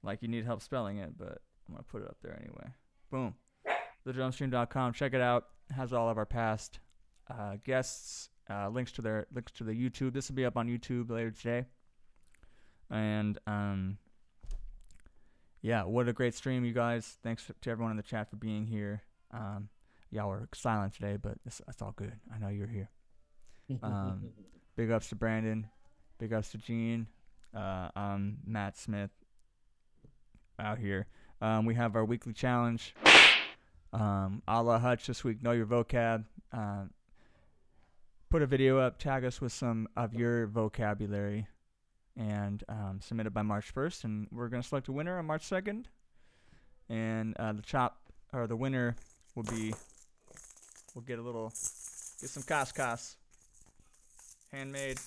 Like you need help spelling it, but I'm gonna put it up there anyway. Boom. Thedrumstream.com. Check it out. It has all of our past guests. Links to the YouTube. This will be up on YouTube later today. And yeah, what a great stream, you guys. Thanks to everyone in the chat for being here. Y'all were silent today, but that's all good. I know you're here. Big ups to Brandon. Big ups to Gene. I'm Matt Smith out here. We have our weekly challenge. A la Hutch this week. Know your vocab. Put a video up. Tag us with some of your vocabulary. And submit it by March 1st. And we're going to select a winner on March 2nd. And the winner will get some Cascas. Handmade,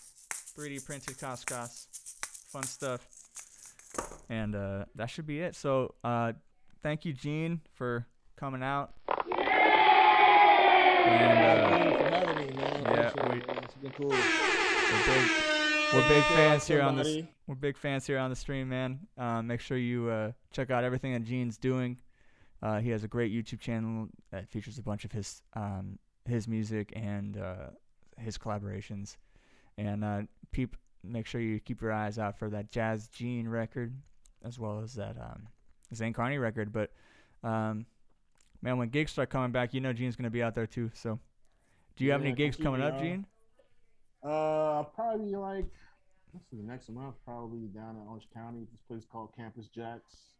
3D printed Cascas. Fun stuff. And that should be it. So thank you, Gene, for coming out. Thank you for having me, man. Yeah, It's been cool. We're big fans here on this. We're big fans here on the stream, man. Make sure you check out everything that Gene's doing. He has a great YouTube channel that features a bunch of his music and his collaborations. And make sure you keep your eyes out for that Jazz Gene record, as well as that Zane Carney record. But man, when gigs start coming back, you know Gene's gonna be out there too. So, do you have any gigs coming up, Gene? Probably like next month. Probably down in Orange County. This place called Campus Jacks.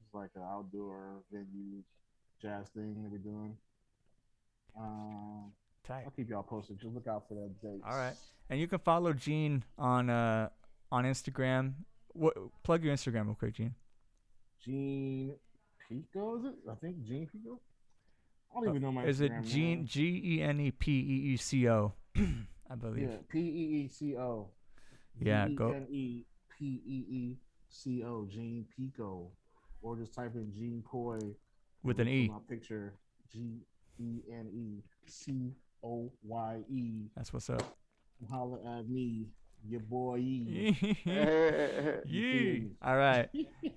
It's like an outdoor venue jazz thing that we're doing. Tight. I'll keep y'all posted. Just look out for that date. All right, and you can follow Gene on Instagram. Plug your Instagram real quick, Gene. Gene Pico, is it? I think Gene Pico. I don't even know my Instagram. Is it Gene GenePeeco? I believe. Yeah, Peeco. Yeah, go. GenePeeco, Gene Pico, or just type in Gene Coye with an E. My picture, GeneCoye. That's what's up. Holla at me, your boy. Yee. All right.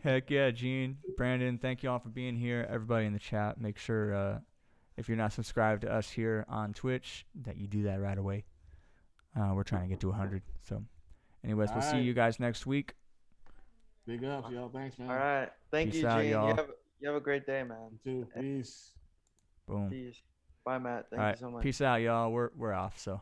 Heck yeah, Gene, Brandon. Thank you all for being here. Everybody in the chat, make sure if you're not subscribed to us here on Twitch, that you do that right away. We're trying to get to 100. So, anyways, we'll see you guys next week. Big ups, y'all. Thanks, man. All right. Thank you, out, Gene. y'all. You have a great day, man. You too. Peace. Boom. Peace. Bye, Matt. Thank all right. you so much. Peace out, y'all. We're off. So.